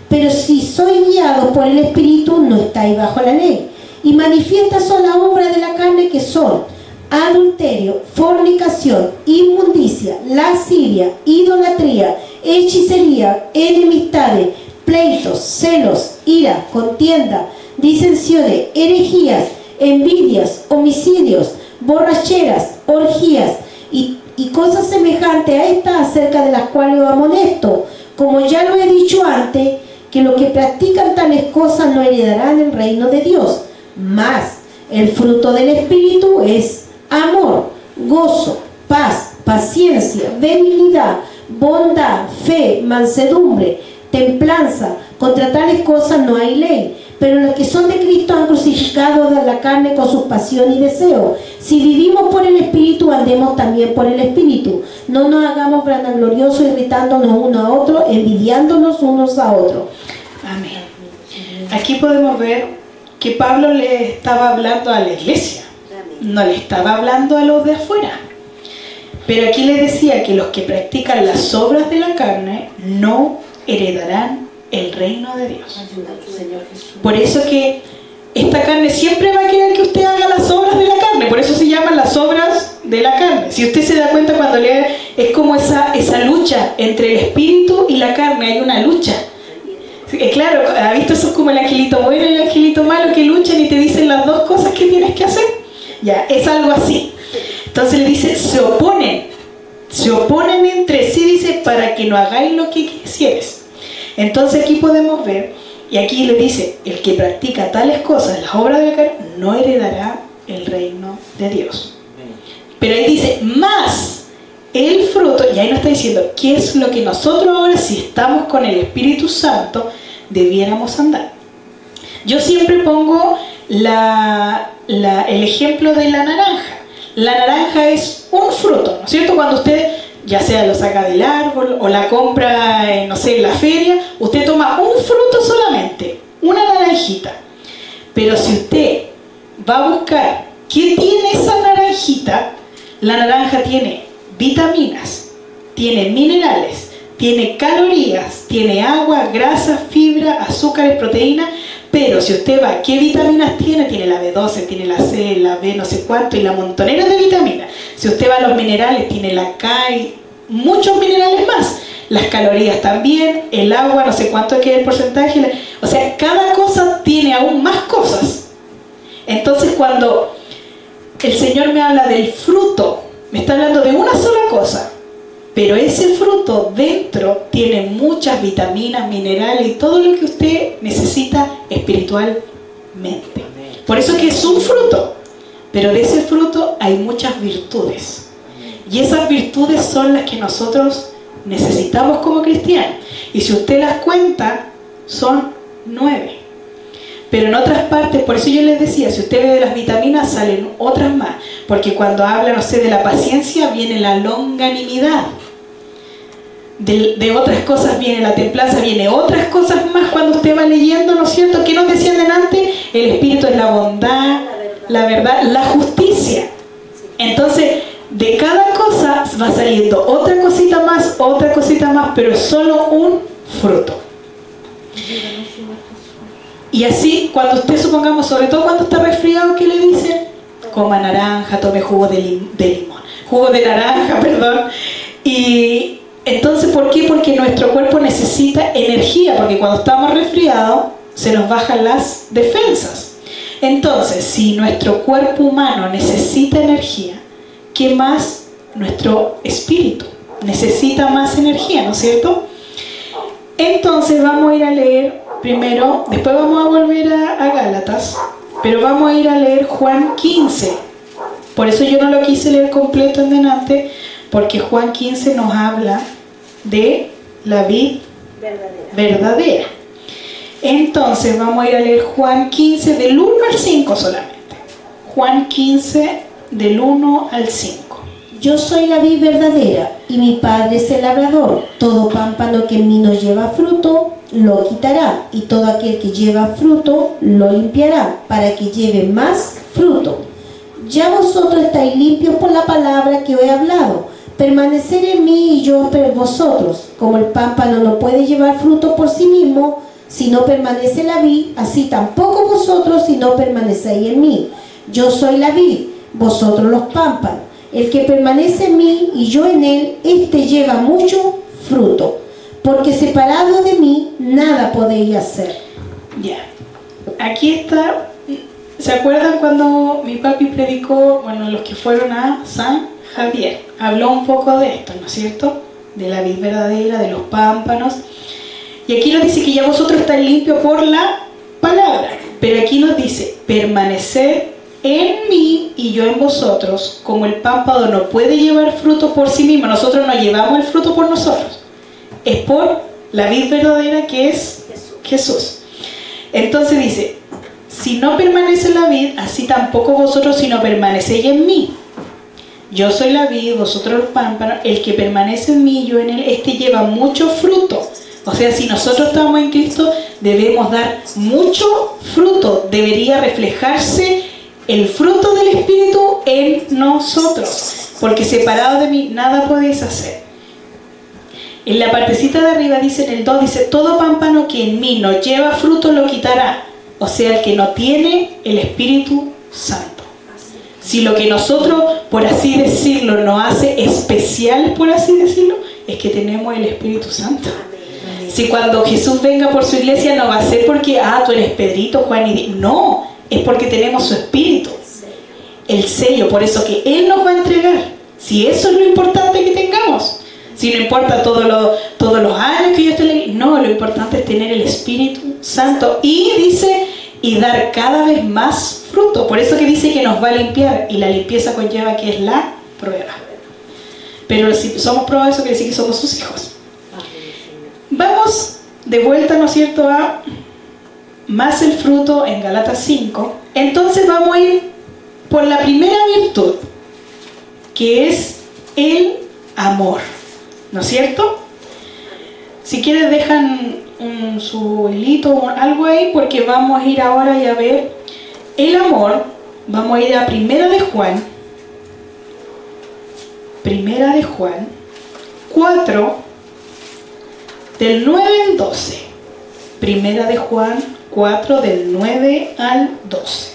[SPEAKER 2] Pero si sois guiados por el espíritu, no estáis bajo la ley. Y manifiestas son las obras de la carne, que son adulterio, fornicación, inmundicia, lascivia, idolatría, hechicería, enemistades, pleitos, celos, ira, contienda, disensiones, herejías, envidias, homicidios, borracheras, orgías y cosas semejantes a estas, acerca de las cuales os amonesto, como ya lo he dicho antes, que los que practican tales cosas no heredarán el reino de Dios. Mas el fruto del Espíritu es amor, gozo, paz, paciencia, benignidad, bondad, fe, mansedumbre, templanza. Contra tales cosas no hay ley. Pero los que son de Cristo han crucificado a la carne con sus pasiones y deseos. Si vivimos por el Espíritu, andemos también por el Espíritu. No nos hagamos vanagloriosos, irritándonos unos a otros, envidiándonos unos a otros.
[SPEAKER 3] Amén. Aquí podemos ver que Pablo le estaba hablando a la iglesia, no le estaba hablando a los de afuera. Pero aquí le decía que los que practican las obras de la carne no heredarán el reino de Dios. Por eso que esta carne siempre va a querer que usted haga las obras de la carne. Por eso se llaman las obras de la carne. Si usted se da cuenta cuando lee, es como esa lucha entre el espíritu y la carne. Hay una lucha. Claro, ¿ha visto? Eso es como el angelito bueno y el angelito malo, que luchan y te dicen las dos cosas que tienes que hacer. Ya, es algo así. Entonces le dice, se oponen entre sí, dice, para que no hagáis lo que quisieres. Entonces aquí podemos ver, y aquí le dice, el que practica tales cosas, las obras de la carne, no heredará el reino de Dios. Pero ahí dice, más el fruto, y ahí nos está diciendo, ¿qué es lo que nosotros ahora, si estamos con el Espíritu Santo, debiéramos andar? Yo siempre pongo el ejemplo de la naranja. La naranja es un fruto, ¿no es cierto? Cuando usted, ya sea lo saca del árbol o la compra, no sé, en la feria, usted toma un fruto solamente, una naranjita. Pero si usted va a buscar qué tiene esa naranjita, la naranja tiene vitaminas, tiene minerales, tiene calorías, tiene agua, grasa, fibra, azúcares, proteínas. Pero si usted va, ¿qué vitaminas tiene? Tiene la B12, tiene la C, la B no sé cuánto y la montonera de vitaminas. Si usted va a los minerales, tiene la K y muchos minerales más. Las calorías también, el agua, no sé cuánto es que es el porcentaje. O sea, cada cosa tiene aún más cosas. Entonces cuando el Señor me habla del fruto, me está hablando de una sola cosa. Pero ese fruto dentro tiene muchas vitaminas, minerales y todo lo que usted necesita espiritualmente. Por eso que es un fruto. Pero de ese fruto hay muchas virtudes. Y esas virtudes son las que nosotros necesitamos como cristianos. Y si usted las cuenta, son 9. Pero en otras partes, por eso yo les decía, si usted ve de las vitaminas, salen otras más. Porque cuando habla, no sé, de la paciencia, viene la longanimidad. De otras cosas viene la templanza, viene otras cosas más cuando usted va leyendo, ¿no es cierto? ¿Qué nos decían delante? El espíritu es la bondad, la verdad, la justicia. Entonces, de cada cosa va saliendo otra cosita más, pero es solo un fruto. Y así, cuando usted, supongamos, sobre todo cuando está resfriado, ¿qué le dicen? Coma naranja, tome jugo de limón, jugo de naranja, perdón. Y entonces, ¿por qué? Porque nuestro cuerpo necesita energía, porque cuando estamos resfriados se nos bajan las defensas. Entonces, si nuestro cuerpo humano necesita energía, ¿qué más nuestro espíritu? Necesita más energía, ¿no es cierto? Entonces vamos a ir a leer primero, después vamos a volver a Gálatas, pero vamos a ir a leer Juan 15. Por eso yo no lo quise leer completo en delante, porque Juan 15 nos habla de la vid verdadera. Entonces vamos a ir a leer Juan 15 del 1 al 5 solamente. Juan 15 del 1 al 5.
[SPEAKER 2] Yo soy la vid verdadera y mi Padre es el labrador. Todo pámpano que en mí no lleva fruto, lo quitará, y todo aquel que lleva fruto, lo limpiará, para que lleve más fruto. Ya vosotros estáis limpios por la palabra que os he hablado. Permanecer en mí y yo en vosotros. Como el pámpano no puede llevar fruto por sí mismo, si no permanece la vid, así tampoco vosotros si no permanecéis en mí. Yo soy la vid, vosotros los pámpanos. El que permanece en mí y yo en él, éste lleva mucho fruto, porque separado de mí nada podéis hacer.
[SPEAKER 3] Ya, aquí está. ¿Se acuerdan cuando mi papi predicó, bueno, los que fueron a San Javier? Habló un poco de esto, ¿no es cierto? De la vid verdadera, de los pámpanos. Y aquí nos dice que ya vosotros estáis limpios por la palabra. Pero aquí nos dice, permanecer en mí y yo en vosotros, como el pámpano no puede llevar fruto por sí mismo. Nosotros no llevamos el fruto por nosotros. Es por la vid verdadera que es Jesús. Entonces dice, si no permanece la vid, así tampoco vosotros si no permanecéis en mí. Yo soy la vid, vosotros los pámpanos. El que permanece en mí y yo en él, este lleva mucho fruto. O sea, si nosotros estamos en Cristo, debemos dar mucho fruto. Debería reflejarse el fruto del Espíritu en nosotros, porque separado de mí nada podéis hacer. En la partecita de arriba dice, en el 2, dice, todo pámpano que en mí no lleva fruto lo quitará. O sea, el que no tiene el Espíritu Santo. Si lo que nosotros, por así decirlo, nos hace especial, por así decirlo, es que tenemos el Espíritu Santo. Si cuando Jesús venga por su iglesia no va a ser porque, tú eres Pedrito, Juan y... No, es porque tenemos su Espíritu. El sello, por eso que Él nos va a entregar. Si eso es lo importante que tengamos. Si no importa todos los años que yo esté leyendo. No, lo importante es tener el Espíritu Santo. Y dice, y dar cada vez más fruto. Por eso que dice que nos va a limpiar. Y la limpieza conlleva que es la prueba. Pero si somos probados, eso quiere decir que somos sus hijos. Vamos de vuelta, ¿no es cierto?, a más el fruto en Gálatas 5. Entonces vamos a ir por la primera virtud, que es el amor, ¿no es cierto? Si quieres dejan su hilito o algo ahí, porque vamos a ir ahora y a ver el amor. Vamos a ir a Primera de Juan 4, del 9 al 12. Primera de Juan 4, del 9 al 12.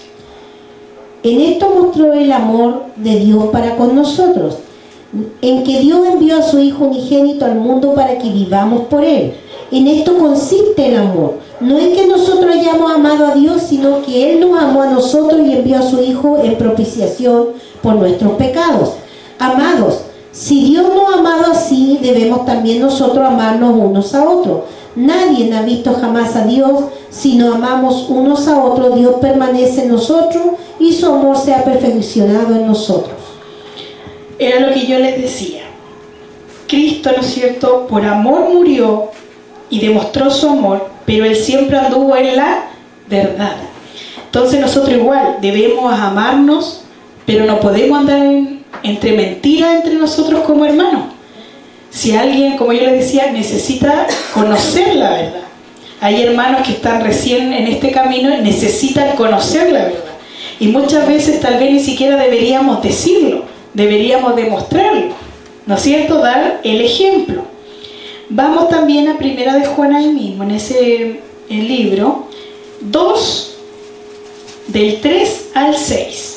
[SPEAKER 2] En esto mostró el amor de Dios para con nosotros, en que Dios envió a su Hijo unigénito al mundo para que vivamos por Él. En esto consiste el amor. No es que nosotros hayamos amado a Dios, sino que Él nos amó a nosotros y envió a su Hijo en propiciación por nuestros pecados. Amados, si Dios nos ha amado así, debemos también nosotros amarnos unos a otros. Nadie ha visto jamás a Dios. Si nos amamos unos a otros, Dios permanece en nosotros y su amor se ha perfeccionado en nosotros.
[SPEAKER 3] Era lo que yo les decía. Cristo, ¿no es cierto?, por amor murió y demostró su amor, pero Él siempre anduvo en la verdad. Entonces nosotros igual debemos amarnos, pero no podemos andar entre mentiras entre nosotros como hermanos. Si alguien, como yo les decía, necesita conocer la verdad. Hay hermanos que están recién en este camino y necesitan conocer la verdad. Y muchas veces tal vez ni siquiera deberíamos decirlo, deberíamos demostrarlo, ¿no es cierto?, dar el ejemplo. Vamos también a Primera de Juan ahí mismo, en ese libro, 2, del 3 al 6.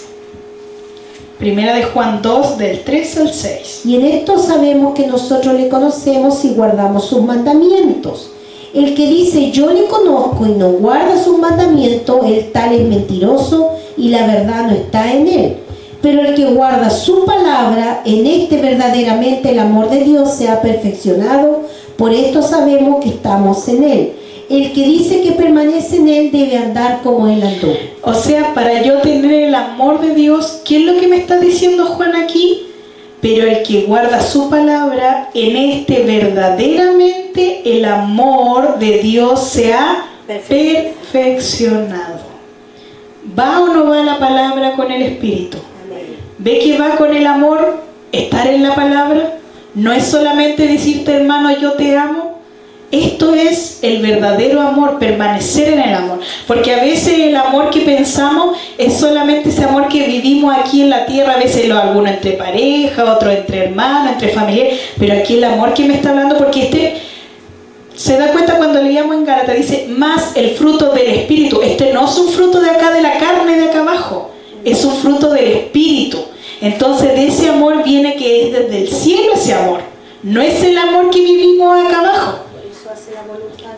[SPEAKER 3] Primera de Juan 2, del 3 al 6.
[SPEAKER 2] Y en esto sabemos que nosotros le conocemos y guardamos sus mandamientos. El que dice yo le conozco y no guarda sus mandamientos, el tal es mentiroso y la verdad no está en él. Pero el que guarda su palabra, en este verdaderamente el amor de Dios se ha perfeccionado. Por esto sabemos que estamos en él. El que dice que permanece en él debe andar como él andó.
[SPEAKER 3] O sea, para yo tener el amor de Dios, ¿qué es lo que me está diciendo Juan aquí? Pero el que guarda su palabra, en este verdaderamente el amor de Dios se ha perfeccionado. ¿Va o no va la palabra con el Espíritu? ¿Ve que va con el amor estar en la palabra, no es solamente decirte, hermano, yo te amo. Esto es el verdadero amor, permanecer en el amor. Porque a veces el amor que pensamos es solamente ese amor que vivimos aquí en la tierra. A veces alguno entre pareja, otro entre hermanos, entre familiares. Pero aquí el amor que me está hablando, porque se da cuenta cuando leíamos en Gálatas, dice, más el fruto del Espíritu. No es un fruto de acá, de la carne, de acá abajo. Es un fruto del Espíritu. Entonces de ese amor viene que es desde el cielo ese amor. No es el amor que vivimos acá abajo.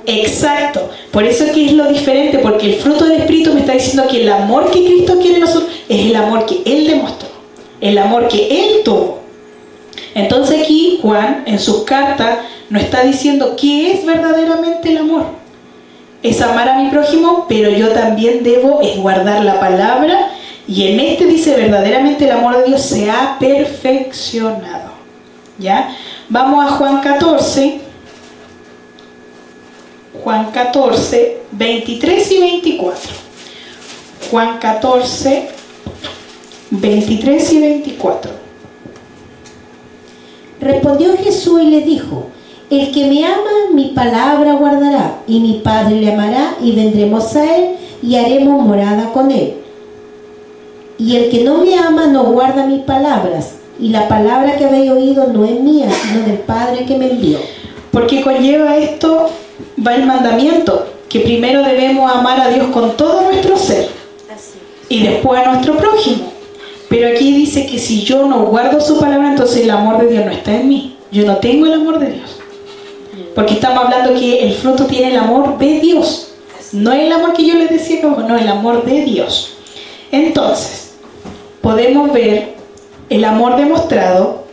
[SPEAKER 3] Exacto, por eso es que es lo diferente, porque el fruto del Espíritu me está diciendo que el amor que Cristo quiere en nosotros es el amor que Él demostró, el amor que Él tuvo. Entonces aquí Juan en sus cartas nos está diciendo qué es verdaderamente el amor. Es amar a mi prójimo, pero yo también debo guardar la palabra, y en dice verdaderamente el amor de Dios se ha perfeccionado. ¿Ya? Vamos a Juan 14. Juan 14, 23 y 24. Juan 14, 23 y 24.
[SPEAKER 2] Respondió Jesús y le dijo: el que me ama, mi palabra guardará, y mi Padre le amará, y vendremos a él, y haremos morada con él. Y el que no me ama, no guarda mis palabras, y la palabra que habéis oído no es mía, sino del Padre que me envió.
[SPEAKER 3] Porque conlleva esto, va el mandamiento, que primero debemos amar a Dios con todo nuestro ser, y después a nuestro prójimo. Pero aquí dice que si yo no guardo su palabra, entonces el amor de Dios no está en mí. Yo no tengo el amor de Dios. Porque estamos hablando que el fruto tiene el amor de Dios. No el amor que yo les decía, no, el amor de Dios. Entonces, podemos ver el amor demostrado.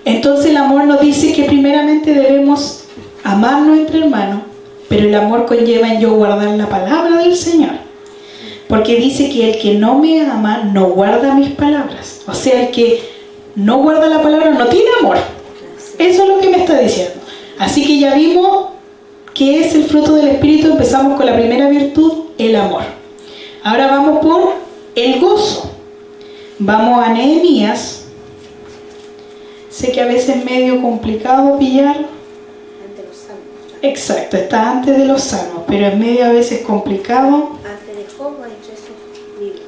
[SPEAKER 3] Entonces el amor nos dice que primeramente debemos amarnos entre hermanos, pero el amor conlleva en yo guardar la palabra del Señor. Porque dice que el que no me ama no guarda mis palabras. O sea, el que no guarda la palabra no tiene amor. Eso es lo que me está diciendo. Así que ya vimos que es el fruto del Espíritu. Empezamos con la primera virtud, el amor. Ahora vamos por el gozo. Vamos a Nehemías. Sé que a veces es medio complicado pillarlo.
[SPEAKER 4] Ante los salmos.
[SPEAKER 3] Exacto, está antes de los salmos, pero es medio a veces complicado.
[SPEAKER 4] Antes de Job, entre esos libros.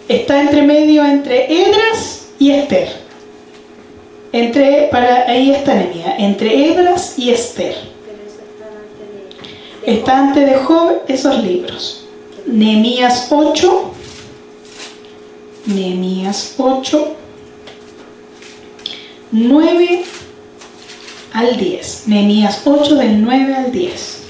[SPEAKER 3] Está entre medio entre Esdras y Esther. Ahí está Nehemías, entre Esdras y Esther.
[SPEAKER 4] Pero eso está antes de
[SPEAKER 3] Está antes de Job esos libros. Nehemías 8. Nehemías 8. 9 al 10. Nehemías 8 del 9 al 10.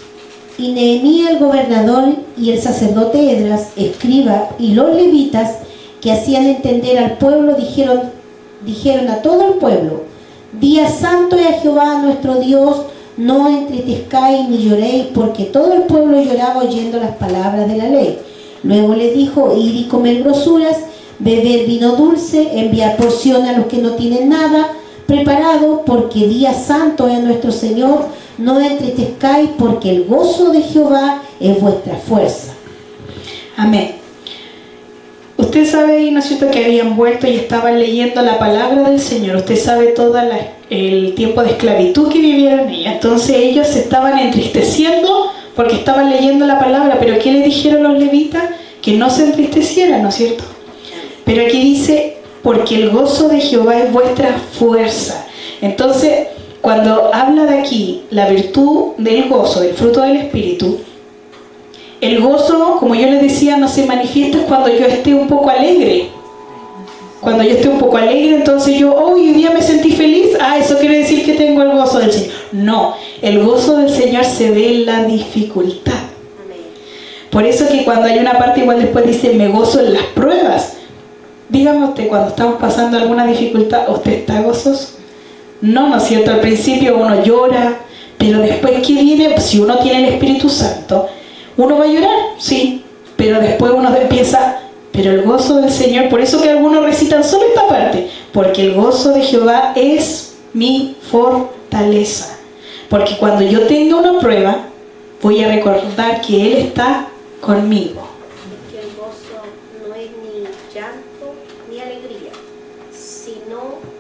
[SPEAKER 2] Y Nehemías el gobernador y el sacerdote Esdras, escriba, y los levitas que hacían entender al pueblo dijeron a todo el pueblo: día santo es a Jehová nuestro Dios, no entristezcáis ni lloréis, porque todo el pueblo lloraba oyendo las palabras de la ley. Luego le dijo: id y comer grosuras, beber vino dulce, enviar porción a los que no tienen nada preparado, porque día santo es a nuestro Señor, no entristezcáis, porque el gozo de Jehová es vuestra fuerza.
[SPEAKER 3] Amén. Usted sabe, ¿no es cierto?, que habían vuelto y estaban leyendo la palabra del Señor. Usted sabe todo el tiempo de esclavitud que vivieron ellos. Entonces ellos se estaban entristeciendo porque estaban leyendo la palabra. Pero ¿qué le dijeron los levitas? Que no se entristecieran, ¿no es cierto? Pero aquí dice: porque el gozo de Jehová es vuestra fuerza. Entonces, cuando habla de aquí la virtud del gozo, del fruto del Espíritu, el gozo, como yo les decía, no se manifiesta cuando yo esté un poco alegre. Cuando yo esté un poco alegre, entonces hoy día me sentí feliz. Eso quiere decir que tengo el gozo del Señor. No, el gozo del Señor se ve en la dificultad. Por eso que cuando hay una parte, igual después dice: me gozo en las pruebas. Dígame usted, cuando estamos pasando alguna dificultad, ¿usted está gozoso? No, ¿no es cierto? Al principio uno llora, pero después que viene, si uno tiene el Espíritu Santo, uno va a llorar, sí, pero después uno empieza, pero el gozo del Señor. Por eso que algunos recitan solo esta parte: porque el gozo de Jehová es mi fortaleza. Porque cuando yo tenga una prueba, voy a recordar que Él está conmigo.
[SPEAKER 4] Que el gozo no es ni llanto ni alegría, sino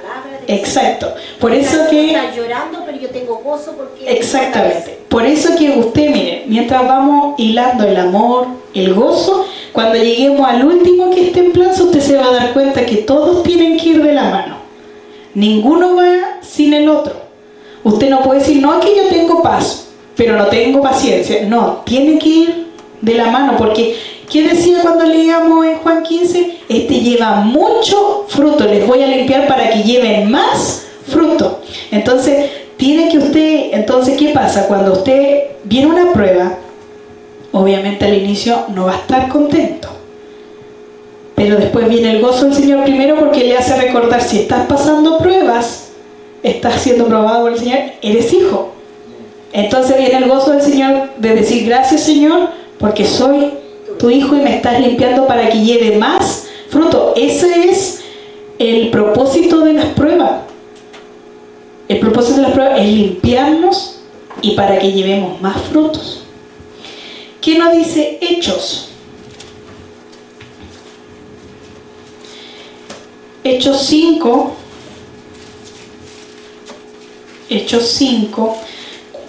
[SPEAKER 4] palabra de
[SPEAKER 1] Exacto. Por eso
[SPEAKER 4] Está
[SPEAKER 1] que...
[SPEAKER 4] llorando, pero yo tengo gozo porque...
[SPEAKER 1] Exactamente. Por eso que usted, mire, mientras vamos hilando el amor, el gozo, cuando lleguemos al último que esté en plazo, usted se va a dar cuenta que todos tienen que ir de la mano. Ninguno va sin el otro. Usted no puede decir, no, es que yo tengo paz, pero no tengo paciencia. No, tiene que ir de la mano, porque ¿qué decía cuando leíamos en Juan 15? Este lleva mucho fruto, les voy a limpiar para que lleven más fruto. Entonces, tiene que usted, entonces, ¿qué pasa? Cuando usted viene una prueba, obviamente al inicio no va a estar contento. Pero después viene el gozo del Señor primero porque le hace recordar, si estás pasando pruebas, estás siendo probado por el Señor, eres hijo. Entonces viene el gozo del Señor de decir, gracias Señor, porque soy tu hijo y me estás limpiando para que lleve más fruto. Ese es el propósito de las pruebas. El propósito de las pruebas es limpiarnos y para que llevemos más frutos. ¿Qué nos dice Hechos? Hechos 5,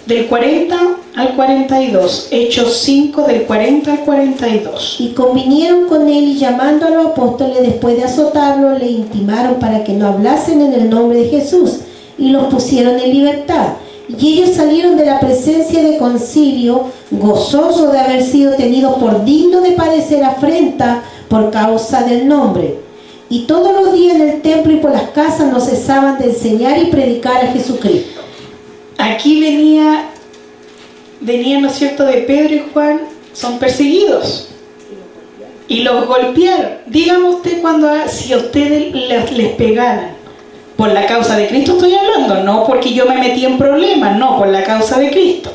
[SPEAKER 1] del 40 al 42. Hechos 5, del 40 al 42.
[SPEAKER 2] Y convinieron con él y llamando a los apóstoles después de azotarlo, le intimaron para que no hablasen en el nombre de Jesús y los pusieron en libertad. Y ellos salieron de la presencia del concilio, gozosos de haber sido tenidos por dignos de padecer afrenta por causa del nombre. Y todos los días en el templo y por las casas no cesaban de enseñar y predicar a Jesucristo.
[SPEAKER 1] Aquí venía, ¿no es cierto?, de Pedro y Juan, son perseguidos. Y los golpearon. Dígame usted si a ustedes les pegaran. Por la causa de Cristo estoy hablando, no porque yo me metí en problemas, no, por la causa de Cristo.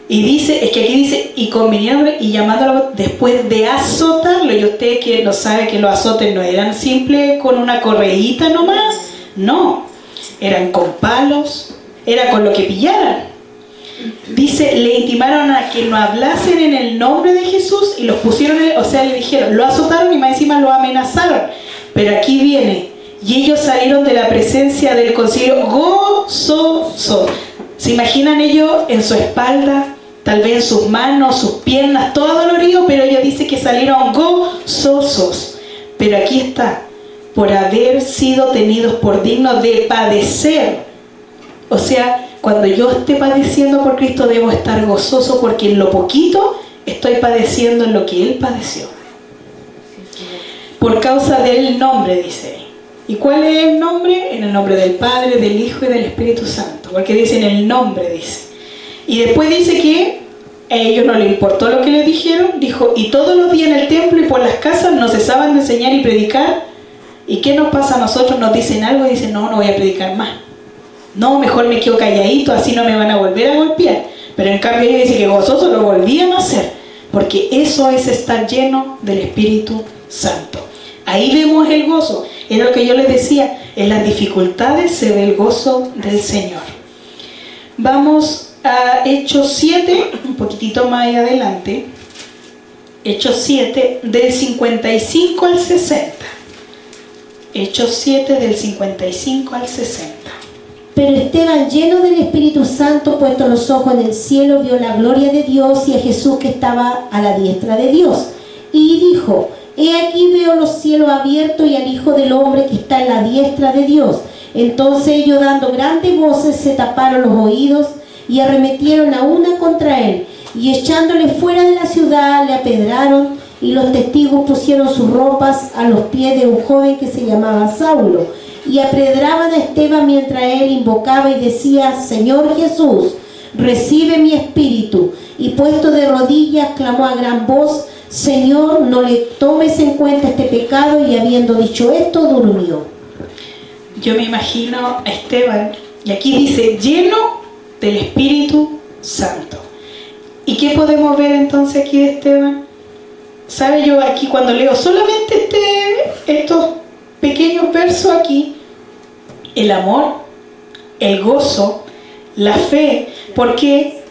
[SPEAKER 1] Y dice, es que aquí dice, y convinieron y llamándolo después de azotarlo. Y usted que no sabe que los azotes no eran simples con una correíta nomás, no, eran con palos, era con lo que pillaran. Dice, le intimaron a que no hablasen en el nombre de Jesús y los pusieron, o sea, le dijeron, lo azotaron y más encima lo amenazaron. Pero aquí viene, y ellos salieron de la presencia del concilio gozosos. ¿Se imaginan ellos en su espalda? Tal vez en sus manos, sus piernas, todo dolorido, pero ella dice que salieron gozosos. Pero aquí está, por haber sido tenidos por dignos de padecer. O sea, cuando yo esté padeciendo por Cristo, debo estar gozoso porque en lo poquito estoy padeciendo en lo que Él padeció. Por causa del nombre, dice. ¿Y cuál es el nombre? En el nombre del Padre, del Hijo y del Espíritu Santo. Porque dice en el nombre, dice. Y después dice que a ellos no les importó lo que les dijeron. Dijo, y todos los días en el templo y por las casas no cesaban de enseñar y predicar. ¿Y qué nos pasa a nosotros? Nos dicen algo y dicen, no voy a predicar más. No, mejor me quedo calladito, así no me van a volver a golpear. Pero en cambio ellos dicen que gozosos lo volvían a hacer. Porque eso es estar lleno del Espíritu Santo. Ahí vemos el gozo. Era lo que yo les decía, en las dificultades se ve el gozo del Señor. Vamos a Hechos 7, un poquitito más adelante. Hechos 7, del 55 al 60. Hechos 7, del 55 al 60.
[SPEAKER 2] Pero Esteban, lleno del Espíritu Santo, puesto los ojos en el cielo, vio la gloria de Dios y a Jesús que estaba a la diestra de Dios. Y dijo, he aquí veo los cielos abiertos y al Hijo del Hombre que está en la diestra de Dios. Entonces ellos, dando grandes voces, se taparon los oídos y arremetieron a una contra él. Y echándole fuera de la ciudad, le apedraron, y los testigos pusieron sus ropas a los pies de un joven que se llamaba Saulo. Y apedraban a Esteban mientras él invocaba y decía, Señor Jesús, recibe mi espíritu. Y puesto de rodillas, clamó a gran voz, Señor, no le tomes en cuenta este pecado. Y habiendo dicho esto, durmió.
[SPEAKER 1] Yo me imagino a Esteban, y aquí dice, lleno del Espíritu Santo. ¿Y qué podemos ver entonces aquí de Esteban? ¿Sabe? Yo aquí cuando leo solamente estos pequeños versos aquí, el amor, el gozo, la fe, ¿por qué?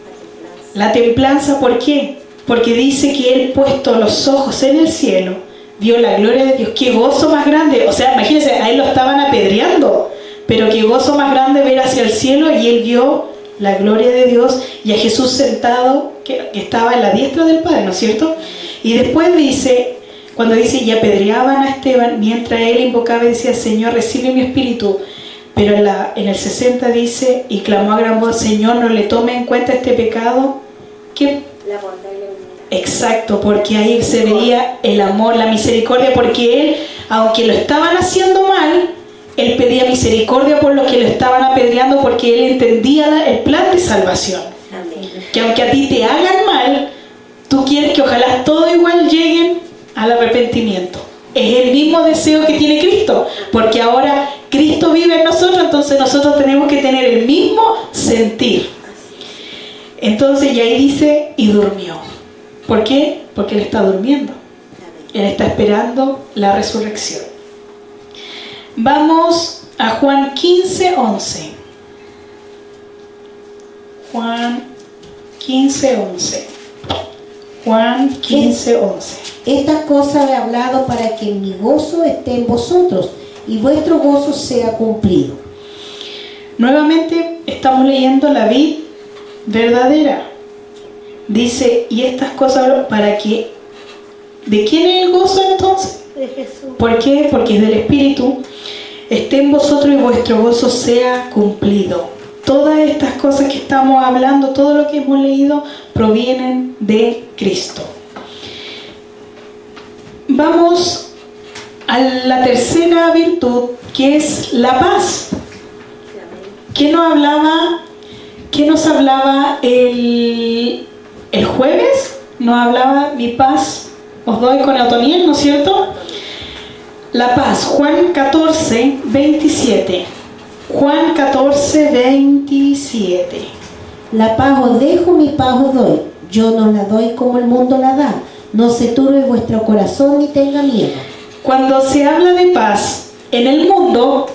[SPEAKER 1] La templanza, ¿por qué? Porque dice que él, puesto los ojos en el cielo,
[SPEAKER 3] vio la gloria de Dios. Qué gozo más grande. O sea, imagínense, a él lo estaban apedreando, pero qué gozo más grande ver hacia el cielo, y él vio la gloria de Dios y a Jesús sentado, que estaba en la diestra del Padre, ¿no es cierto? Y después dice, cuando dice, y apedreaban a Esteban, mientras él invocaba y decía, Señor, recibe mi espíritu. Pero en el 60 dice, y clamó a gran voz, Señor, no le tome en cuenta este pecado. ¿Qué?
[SPEAKER 4] La bondad y la humildad.
[SPEAKER 3] Exacto, porque ahí se veía el amor, la misericordia, porque él, aunque lo estaban haciendo mal, él pedía misericordia por los que lo estaban apedreando, porque él entendía el plan de salvación.
[SPEAKER 4] Amén.
[SPEAKER 3] Que aunque a ti te hagan mal, tú quieres que ojalá todos igual lleguen al arrepentimiento. Es el mismo deseo que tiene Cristo, porque ahora Cristo vive en nosotros, entonces nosotros tenemos que tener el mismo sentir. Entonces, y ahí dice, y durmió. ¿Por qué? Porque él está durmiendo. Él está esperando la resurrección. Vamos a Juan 15:11. Juan 15:11. Juan 15:11.
[SPEAKER 5] Estas cosas he hablado para que mi gozo esté en vosotros y vuestro gozo sea cumplido.
[SPEAKER 3] Nuevamente estamos leyendo la vid verdadera. Dice, y estas cosas para que... ¿De quién es el gozo entonces?
[SPEAKER 4] De Jesús.
[SPEAKER 3] ¿Por qué? Porque es del Espíritu. Esté en vosotros y vuestro gozo sea cumplido. Todas estas cosas que estamos hablando, todo lo que hemos leído, provienen de Cristo. Vamos a la tercera virtud, que es la paz. ¿Qué nos hablaba el jueves? Nos hablaba mi paz os doy con Otoniel, ¿no es cierto? La paz, Juan 14:27. Juan 14:27.
[SPEAKER 5] La paz os dejo, mi paz os doy. Yo no la doy como el mundo la da. No se turbe vuestro corazón ni tenga miedo.
[SPEAKER 3] Cuando se habla de paz en el mundo,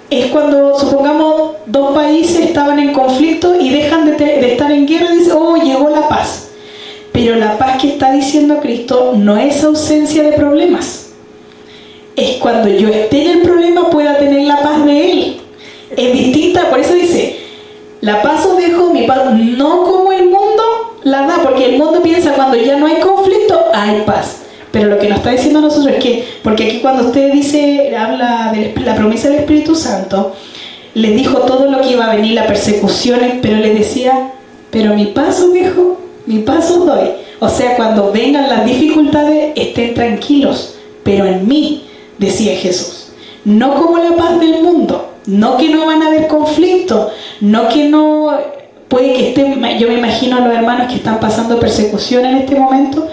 [SPEAKER 3] es cuando, supongamos, dos países estaban en conflicto y dejan de estar en guerra y dicen, oh, llegó la paz. Pero la paz que está diciendo Cristo no es ausencia de problemas. Es cuando yo esté en el problema pueda tener la paz de Él. Es distinta, por eso dice, la paz os dejo, mi paz, no como el mundo la da, porque el mundo piensa cuando ya no hay conflicto, hay paz. Pero lo que nos está diciendo a nosotros es que, porque aquí cuando usted dice, habla de la promesa del Espíritu Santo, les dijo todo lo que iba a venir, las persecuciones, pero les decía, pero mi paz os dejo, mi paz os doy. O sea, cuando vengan las dificultades, estén tranquilos, pero en mí, decía Jesús. No como la paz del mundo, no que no van a haber conflictos, no que no, puede que estén, yo me imagino a los hermanos que están pasando persecución en este momento,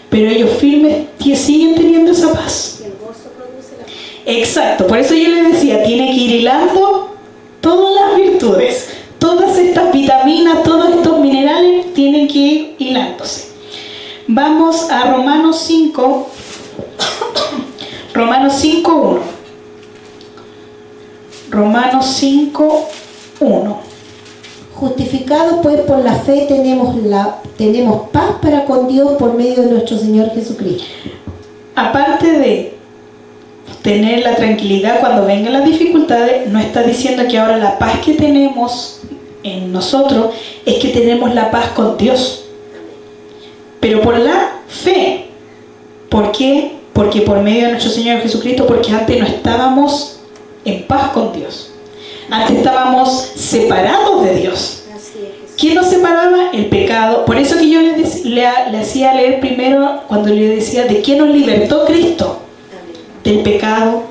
[SPEAKER 3] pero ellos firmes siguen teniendo esa paz.
[SPEAKER 4] El gozo produce la paz.
[SPEAKER 3] Exacto, por eso yo les decía, tiene que ir hilando todas las virtudes, todas estas vitaminas, todos estos minerales tienen que ir hilándose. Vamos a Romanos 5, Romanos 5:1. Romanos 5:1.
[SPEAKER 5] Justificados pues por la fe tenemos paz para con Dios por medio de nuestro Señor Jesucristo.
[SPEAKER 3] Aparte de tener la tranquilidad cuando vengan las dificultades, no está diciendo que ahora la paz que tenemos en nosotros es que tenemos la paz con Dios. Pero por la fe. ¿Por qué? Porque por medio de nuestro Señor Jesucristo, porque antes no estábamos en paz con Dios. Antes estábamos separados de Dios.
[SPEAKER 4] Así es, Jesús.
[SPEAKER 3] ¿Quién nos separaba? El pecado. Por eso que yo le hacía leer primero cuando le decía de quién nos libertó Cristo.
[SPEAKER 4] Amén.
[SPEAKER 3] Del pecado,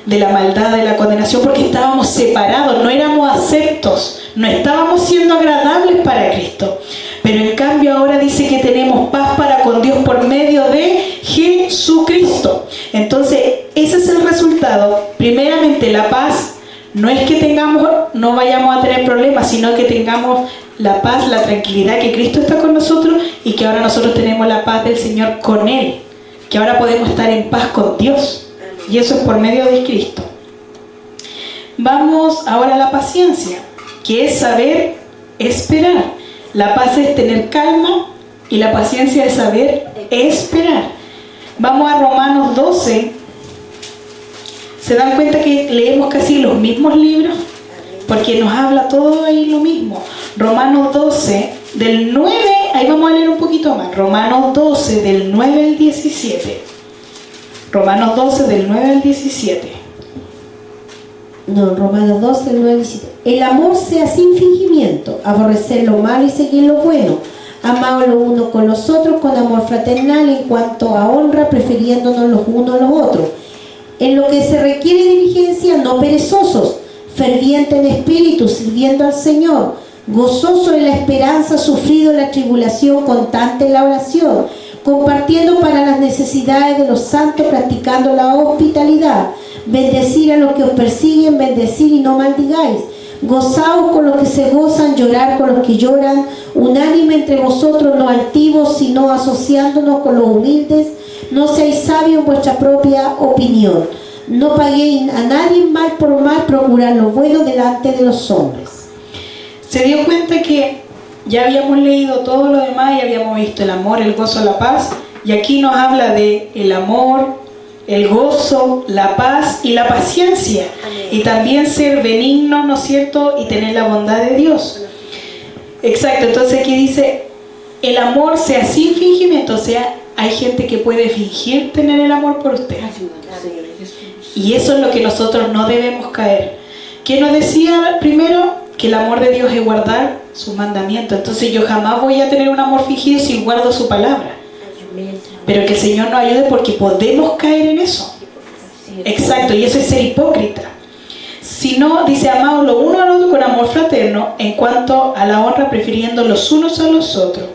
[SPEAKER 3] de la maldad, de la condenación, porque estábamos separados, no éramos aceptos, no estábamos siendo agradables para Cristo. Pero en cambio ahora dice que tenemos paz para con Dios por medio de Jesucristo. Entonces ese es el resultado. Primeramente la paz. No es que no vayamos a tener problemas, sino que tengamos la paz, la tranquilidad que Cristo está con nosotros y que ahora nosotros tenemos la paz del Señor con Él, que ahora podemos estar en paz con Dios, y eso es por medio de Cristo. Vamos ahora a la paciencia, que es saber esperar. La paz es tener calma y la paciencia es saber esperar. Vamos a Romanos 12. ¿Se dan cuenta que leemos casi los mismos libros? Porque nos habla todo ahí lo mismo. Romanos 12, del 9, ahí vamos a leer un poquito más. Romanos 12, del 9 al 17. Romanos 12, del 9 al 17.
[SPEAKER 5] No, Romanos 12, 9 al 17. El amor sea sin fingimiento, aborrecer lo malo y seguir lo bueno. Amados los unos con los otros con amor fraternal en cuanto a honra, prefiriéndonos los unos a los otros. En lo que se requiere diligencia, no perezosos, ferviente en espíritu, sirviendo al Señor, gozoso en la esperanza, sufrido en la tribulación, constante en la oración, compartiendo para las necesidades de los santos, practicando la hospitalidad, bendecir a los que os persiguen, bendecir y no maldigáis, gozaos con los que se gozan, llorar con los que lloran, unánime entre vosotros, no altivos, sino asociándonos con los humildes, no seáis sabios en vuestra propia opinión, no paguéis a nadie mal por mal, procurad lo bueno delante de los hombres.
[SPEAKER 3] Se dio cuenta que ya habíamos leído todo lo demás y habíamos visto el amor, el gozo, la paz, y aquí nos habla de el amor, el gozo, la paz y la paciencia.
[SPEAKER 4] Amén.
[SPEAKER 3] Y también ser benigno, ¿no es cierto? Y tener la bondad de Dios. Exacto, entonces aquí dice, el amor sea sin fingimiento, o sea, hay gente que puede fingir tener el amor por usted. Y eso es lo que nosotros no debemos caer. ¿Qué nos decía primero? Que el amor de Dios es guardar sus mandamientos. Entonces yo jamás voy a tener un amor fingido si guardo su palabra. Pero que el Señor nos ayude porque podemos caer en eso. Exacto, y eso es ser hipócrita. Si no, dice, amados los unos al otro con amor fraterno, en cuanto a la honra, prefiriendo los unos a los otros.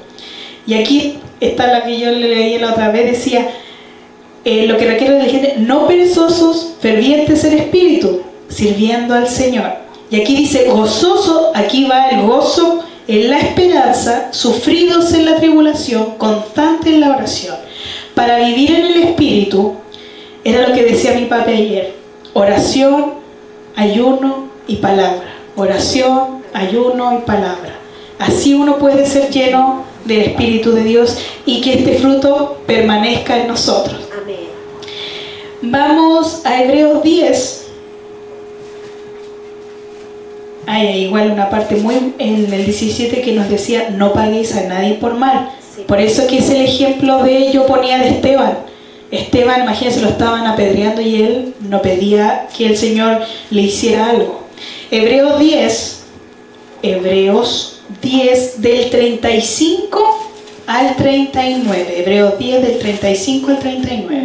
[SPEAKER 3] Y aquí está la que yo le leí la otra vez, decía, lo que requiere de la gente, no perezosos, fervientes en espíritu, sirviendo al Señor. Y aquí dice, gozoso, aquí va el gozo en la esperanza, sufridos en la tribulación, constante en la oración. Para vivir en el espíritu, era lo que decía mi papi ayer, oración, ayuno y palabra. Oración, ayuno y palabra. Así uno puede ser lleno del Espíritu de Dios y que este fruto permanezca en nosotros.
[SPEAKER 4] Amén.
[SPEAKER 3] Vamos a Hebreos 10. Hay igual una parte muy en el 17 que nos decía, no paguéis a nadie por mal.
[SPEAKER 4] Sí.
[SPEAKER 3] Por eso que es el ejemplo de, yo ponía de Esteban. Esteban, imagínense, lo estaban apedreando y él no pedía que el Señor le hiciera algo. Hebreos 10 del 35 al 39. Hebreos 10 del 35 al 39.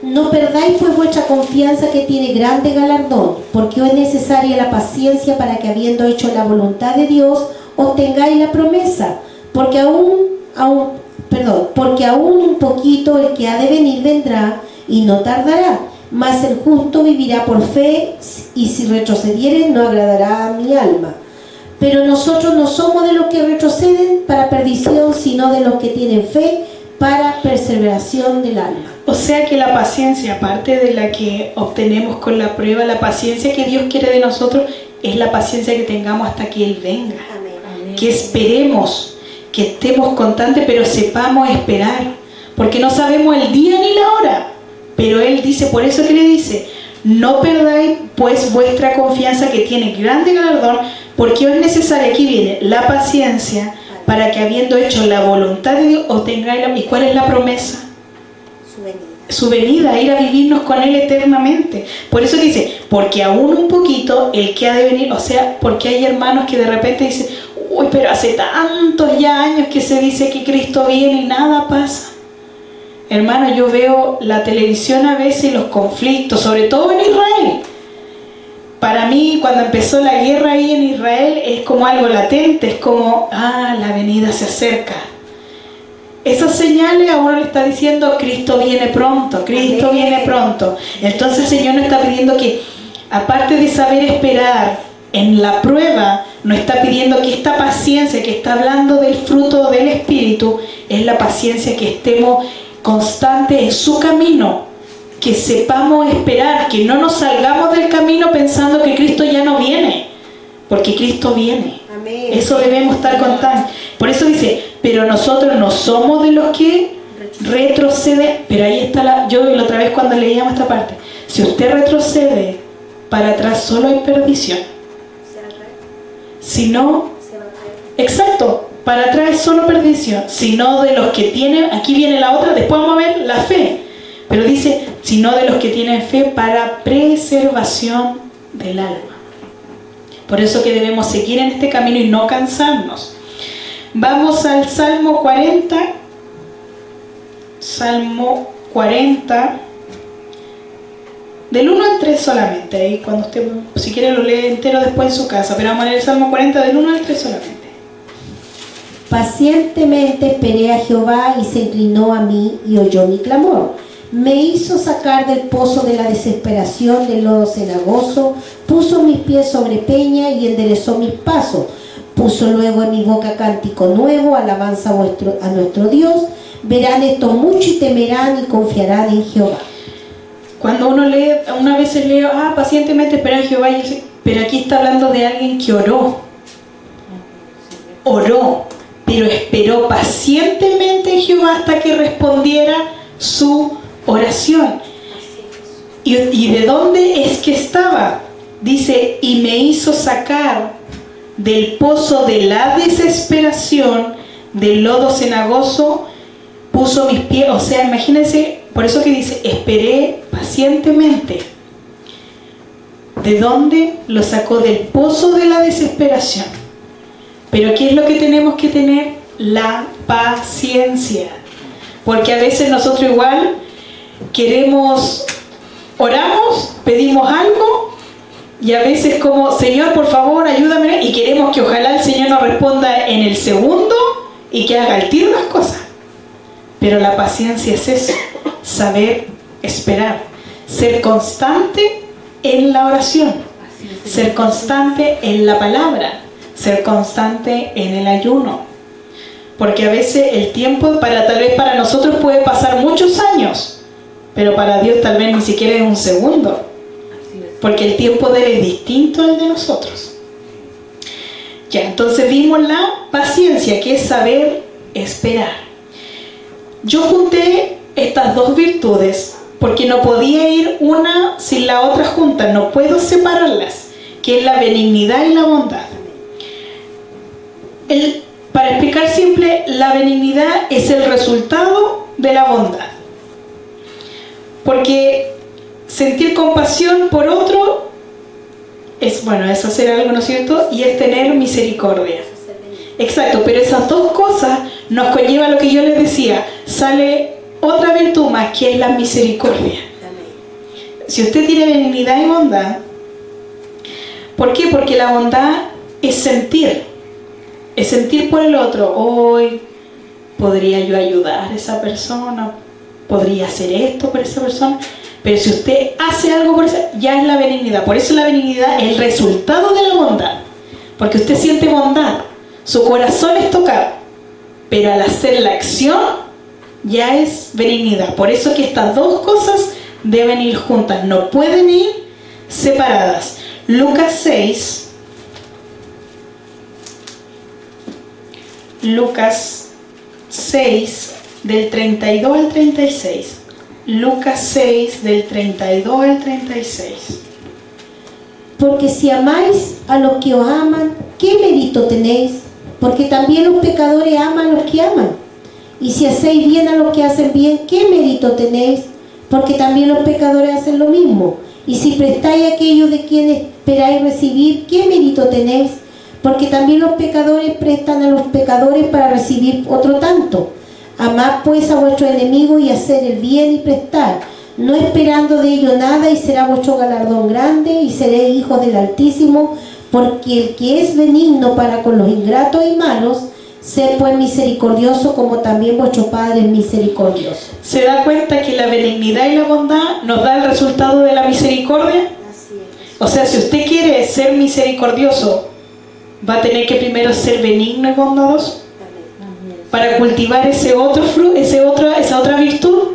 [SPEAKER 5] No perdáis pues vuestra confianza que tiene grande galardón, porque os es necesaria la paciencia para que habiendo hecho la voluntad de Dios, obtengáis la promesa, porque aún un poquito el que ha de venir vendrá y no tardará, mas el justo vivirá por fe, y si retrocediere no agradará a mi alma. Pero nosotros no somos de los que retroceden para perdición, sino de los que tienen fe para perseveración del alma.
[SPEAKER 3] O sea que la paciencia, aparte de la que obtenemos con la prueba, la paciencia que Dios quiere de nosotros es la paciencia que tengamos hasta que Él venga.
[SPEAKER 4] Amén.
[SPEAKER 3] Que esperemos, que estemos constantes, pero sepamos esperar, porque no sabemos el día ni la hora. Pero Él dice, por eso que le dice, no perdáis pues vuestra confianza que tiene grande galardón, porque es necesaria, aquí viene, la paciencia, para que habiendo hecho la voluntad de Dios, obtengáis la... ¿Y cuál es la promesa?
[SPEAKER 4] Su venida.
[SPEAKER 3] Su venida, ir a vivirnos con Él eternamente. Por eso dice, porque aún un poquito el que ha de venir, o sea, porque hay hermanos que de repente dicen, uy, pero hace tantos ya años que se dice que Cristo viene y nada pasa. Hermano, yo veo la televisión a veces y los conflictos, sobre todo en Israel. Para mí, cuando empezó la guerra ahí en Israel, es como algo latente, es como, la venida se acerca. Esas señales a uno le está diciendo, Cristo viene pronto, Cristo viene pronto. Entonces el Señor nos está pidiendo que, aparte de saber esperar en la prueba, nos está pidiendo que esta paciencia que está hablando del fruto del Espíritu, es la paciencia que estemos constantes en su camino, que sepamos esperar, que no nos salgamos del camino pensando que Cristo ya no viene, porque Cristo viene.
[SPEAKER 4] Amén.
[SPEAKER 3] Eso debemos estar constantes. Por eso dice, pero nosotros no somos de los que retrocede, pero ahí está yo la otra vez cuando leíamos esta parte, si usted retrocede para atrás solo hay perdición. Si no, exacto, para atrás es solo perdición, sino de los que tienen, aquí viene la otra, después vamos a ver la fe, pero dice, sino de los que tienen fe para preservación del alma. Por eso que debemos seguir en este camino y no cansarnos. Vamos al Salmo 40. Salmo 40, del 1 al 3 solamente. Ahí cuando usted, si quiere, lo lee entero después en su casa. Pero vamos a leer el Salmo 40 del 1 al 3 solamente.
[SPEAKER 5] Pacientemente esperé a Jehová y se inclinó a mí y oyó mi clamor. Me hizo sacar del pozo de la desesperación, del lodo cenagoso, puso mis pies sobre peña y enderezó mis pasos. Puso luego en mi boca cántico nuevo, alabanza a nuestro Dios. Verán esto mucho y temerán y confiarán en Jehová.
[SPEAKER 3] Cuando uno lee, una vez lee, pacientemente espera a Jehová, pero aquí está hablando de alguien que oró, pero esperó pacientemente en Jehová hasta que respondiera su oración. ¿Y de dónde es que estaba? Dice, y me hizo sacar del pozo de la desesperación, del lodo cenagoso, puso mis pies, o sea, imagínense, por eso que dice, esperé pacientemente. ¿De dónde? Lo sacó del pozo de la desesperación. Pero ¿qué es lo que tenemos que tener? La paciencia. Porque a veces nosotros igual oramos, pedimos algo, y a veces como, Señor, por favor, ayúdame, y queremos que ojalá el Señor nos responda en el segundo y que haga el tiro las cosas. Pero la paciencia es eso, saber esperar, ser constante en la oración, ser constante en la palabra, ser constante en el ayuno. Porque a veces el tiempo tal vez para nosotros puede pasar muchos años, pero para Dios tal vez ni siquiera es un segundo, porque el tiempo de Él es distinto al de nosotros. Ya, entonces vimos la paciencia, que es saber esperar. Yo junté estas dos virtudes porque no podía ir una sin la otra juntas, no puedo separarlas, que es la benignidad y la bondad. Para explicar simple, la benignidad es el resultado de la bondad. Porque sentir compasión por otro es hacer algo, ¿no es cierto? Y es tener misericordia. Exacto, pero esas dos cosas nos conlleva lo que yo les decía. Sale otra virtud más, que es la misericordia. Si usted tiene benignidad y bondad, ¿por qué? Porque la bondad es sentir por el otro. Hoy podría yo ayudar a esa persona, podría hacer esto por esa persona. Pero si usted hace algo por eso, ya es la benignidad. Por eso la benignidad es el resultado de la bondad. Porque usted siente bondad, su corazón es tocado, pero al hacer la acción ya es benignidad. Por eso que estas dos cosas deben ir juntas, no pueden ir separadas. Lucas 6 del 32 al 36. Lucas 6 del 32 al 36.
[SPEAKER 5] Porque si amáis a los que os aman, ¿qué mérito tenéis? Porque también los pecadores aman a los que aman. Y si hacéis bien a los que hacen bien, ¿qué mérito tenéis? Porque también los pecadores hacen lo mismo. Y si prestáis aquello de quienes esperáis recibir, ¿qué mérito tenéis? Porque también los pecadores prestan a los pecadores para recibir otro tanto. Amad pues a vuestros enemigos y hacer el bien y prestar, no esperando de ello nada, y será vuestro galardón grande, y seréis hijos del Altísimo, porque el que es benigno para con los ingratos y malos, sé pues misericordioso como también vuestro Padre es misericordioso.
[SPEAKER 3] ¿Se da cuenta que la benignidad y la bondad nos da el resultado de la misericordia? O sea, si usted quiere ser misericordioso, va a tener que primero ser benigno y bondadoso para cultivar esa otra virtud.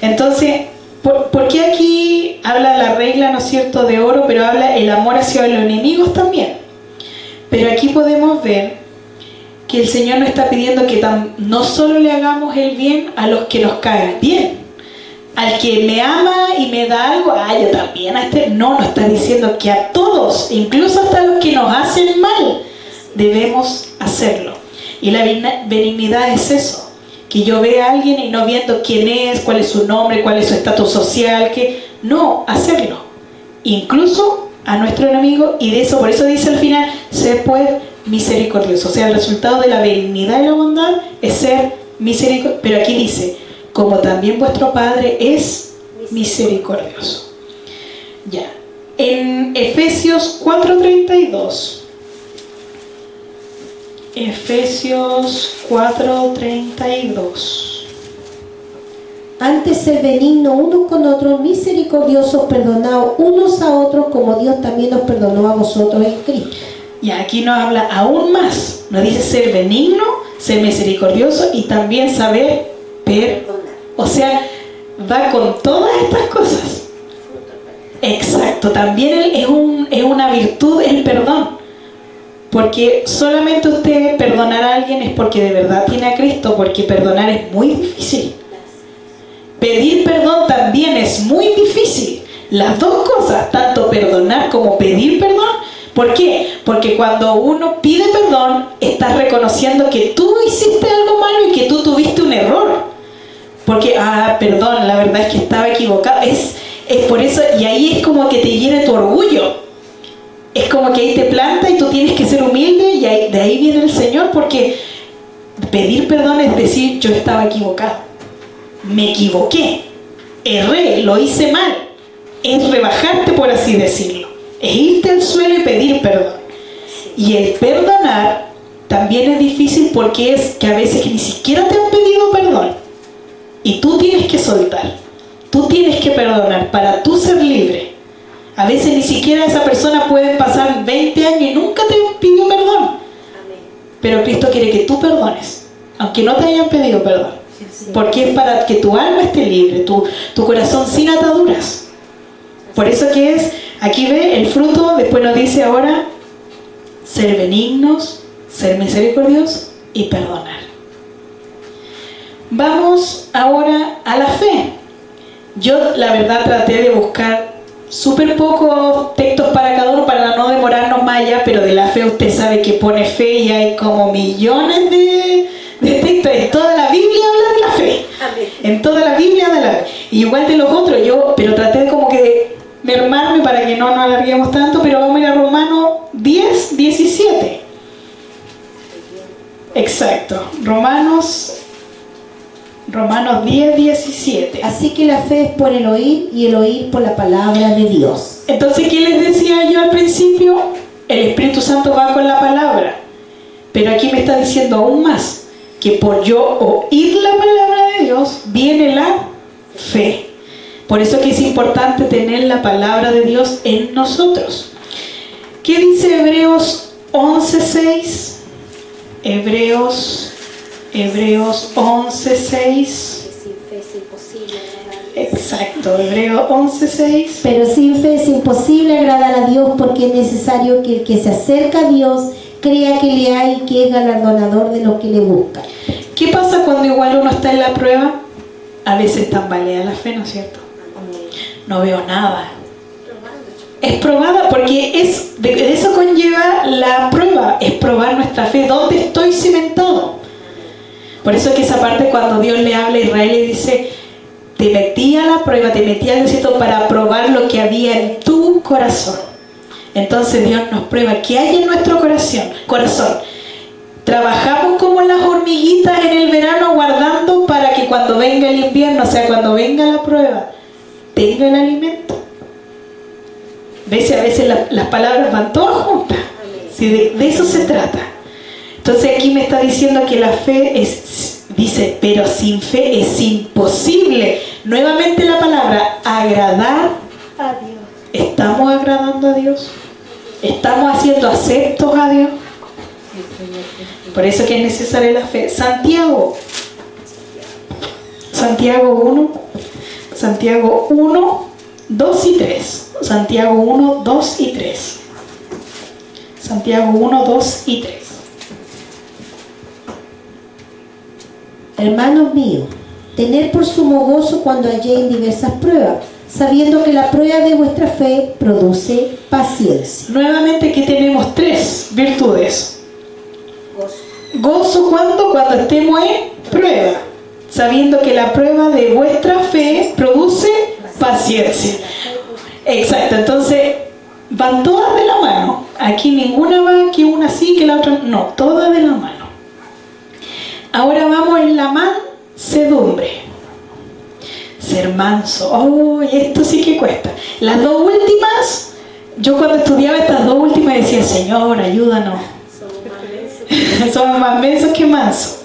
[SPEAKER 3] Entonces, ¿por qué aquí habla la regla, ¿no es cierto?, de oro, pero habla el amor hacia los enemigos también? Pero aquí podemos ver que el Señor nos está pidiendo que no solo le hagamos el bien a los que nos caen bien. Al que me ama y me da algo, yo también a este. No, nos está diciendo que a todos, incluso hasta los que nos hacen mal, debemos hacerlo. Y la benignidad es eso, que yo vea a alguien y no viendo quién es, cuál es su nombre, cuál es su estatus social, no, hacerlo. Incluso a nuestro enemigo, y de eso, por eso dice al final, ser pues misericordioso. O sea, el resultado de la benignidad y la bondad es ser misericordioso. Pero aquí dice, como también vuestro Padre es misericordioso. Ya. En Efesios 4:32. Efesios 4:32.
[SPEAKER 5] Antes ser benigno unos con otros, misericordiosos, perdonados unos a otros, como Dios también nos perdonó a vosotros en Cristo.
[SPEAKER 3] Y aquí nos habla aún más. Nos dice ser benigno, ser misericordioso y también saber perdonar. O sea, va con todas estas cosas. Exacto. También es una virtud el perdón. Porque solamente usted perdonar a alguien es porque de verdad tiene a Cristo, porque perdonar es muy difícil. Pedir perdón también es muy difícil. Las dos cosas, tanto perdonar como pedir perdón. ¿Por qué? Porque cuando uno pide perdón, estás reconociendo que tú hiciste algo malo y que tú tuviste un error. Porque, perdón, la verdad es que estaba equivocado. Es por eso, y ahí es como que te llena tu orgullo. Es como que ahí te planta y tú tienes que ser humilde, y de ahí viene el Señor, porque pedir perdón es decir, yo estaba equivocado. Me equivoqué, erré, lo hice mal. Es rebajarte, por así decirlo. Es irte al suelo y pedir perdón. Y el perdonar también es difícil porque es que a veces ni siquiera te han pedido perdón. Y tú tienes que soltar. Tú tienes que perdonar para tú ser libre. A veces ni siquiera esa persona puede pasar 20 años y nunca te pidió perdón. Pero Cristo quiere que tú perdones, aunque no te hayan pedido perdón. Porque es para que tu alma esté libre, tu corazón sin ataduras. Por eso que es, aquí ve el fruto, después nos dice ahora, ser benignos, ser misericordiosos y perdonar. Vamos ahora a la fe. Yo la verdad traté de buscar súper pocos textos para cada uno para no demorarnos más allá, pero de la fe usted sabe que pone fe y hay como millones de textos. En toda la Biblia habla de la fe. En toda la Biblia habla de la fe. Y igual de los otros, pero traté de como que mermarme para que no nos alarguemos tanto, pero vamos a ir a Romanos 10:17. Exacto. Romanos 10:17.
[SPEAKER 5] Así que la fe es por el oír y el oír por la palabra de Dios.
[SPEAKER 3] Entonces, ¿qué les decía yo al principio? El Espíritu Santo va con la palabra. Pero aquí me está diciendo aún más, que por yo oír la palabra de Dios, viene la fe. Por eso que es importante tener la palabra de Dios en nosotros. ¿Qué dice Hebreos 11:6? Hebreos 11:6. Exacto, Hebreos 11:6.
[SPEAKER 5] Pero sin fe es imposible agradar a Dios, porque es necesario que el que se acerca a Dios crea que le hay y que es galardonador de los que le buscan.
[SPEAKER 3] ¿Qué pasa cuando igual uno está en la prueba? A veces tambalea la fe, ¿no es cierto? No veo nada. Es probada, porque de eso conlleva la prueba, es probar nuestra fe. ¿Dónde estoy cimentado? Por eso que esa parte cuando Dios le habla a Israel y dice, te metí a la prueba, te metí al desierto para probar lo que había en tu corazón. Entonces Dios nos prueba qué hay en nuestro corazón. Trabajamos como las hormiguitas en el verano guardando para que cuando venga el invierno, o sea, cuando venga la prueba, tenga el alimento. ¿Ves? A veces las palabras van todas juntas. Si de eso se trata. Entonces aquí me está diciendo que la fe dice, pero sin fe es imposible. Nuevamente la palabra, agradar a Dios. ¿Estamos agradando a Dios? ¿Estamos haciendo aceptos a Dios? Por eso que es necesaria la fe. Santiago 1, 2 y 3. Santiago 1, 2 y 3. Santiago 1, 2 y 3.
[SPEAKER 5] Hermanos míos, tened por sumo gozo cuando halléis diversas pruebas, sabiendo que la prueba de vuestra fe produce paciencia.
[SPEAKER 3] Nuevamente aquí tenemos 3 virtudes. Gozo cuando estemos en prueba, sabiendo que la prueba de vuestra fe produce paciencia. Exacto, entonces van todas de la mano. Aquí ninguna va que una sí, que la otra no, todas de la mano. Ahora vamos en la mansedumbre. Ser manso. Oh, esto sí que cuesta. Las 2 últimas, yo cuando estudiaba estas 2 últimas decía, Señor, ayúdanos. Somos más mensos que mansos.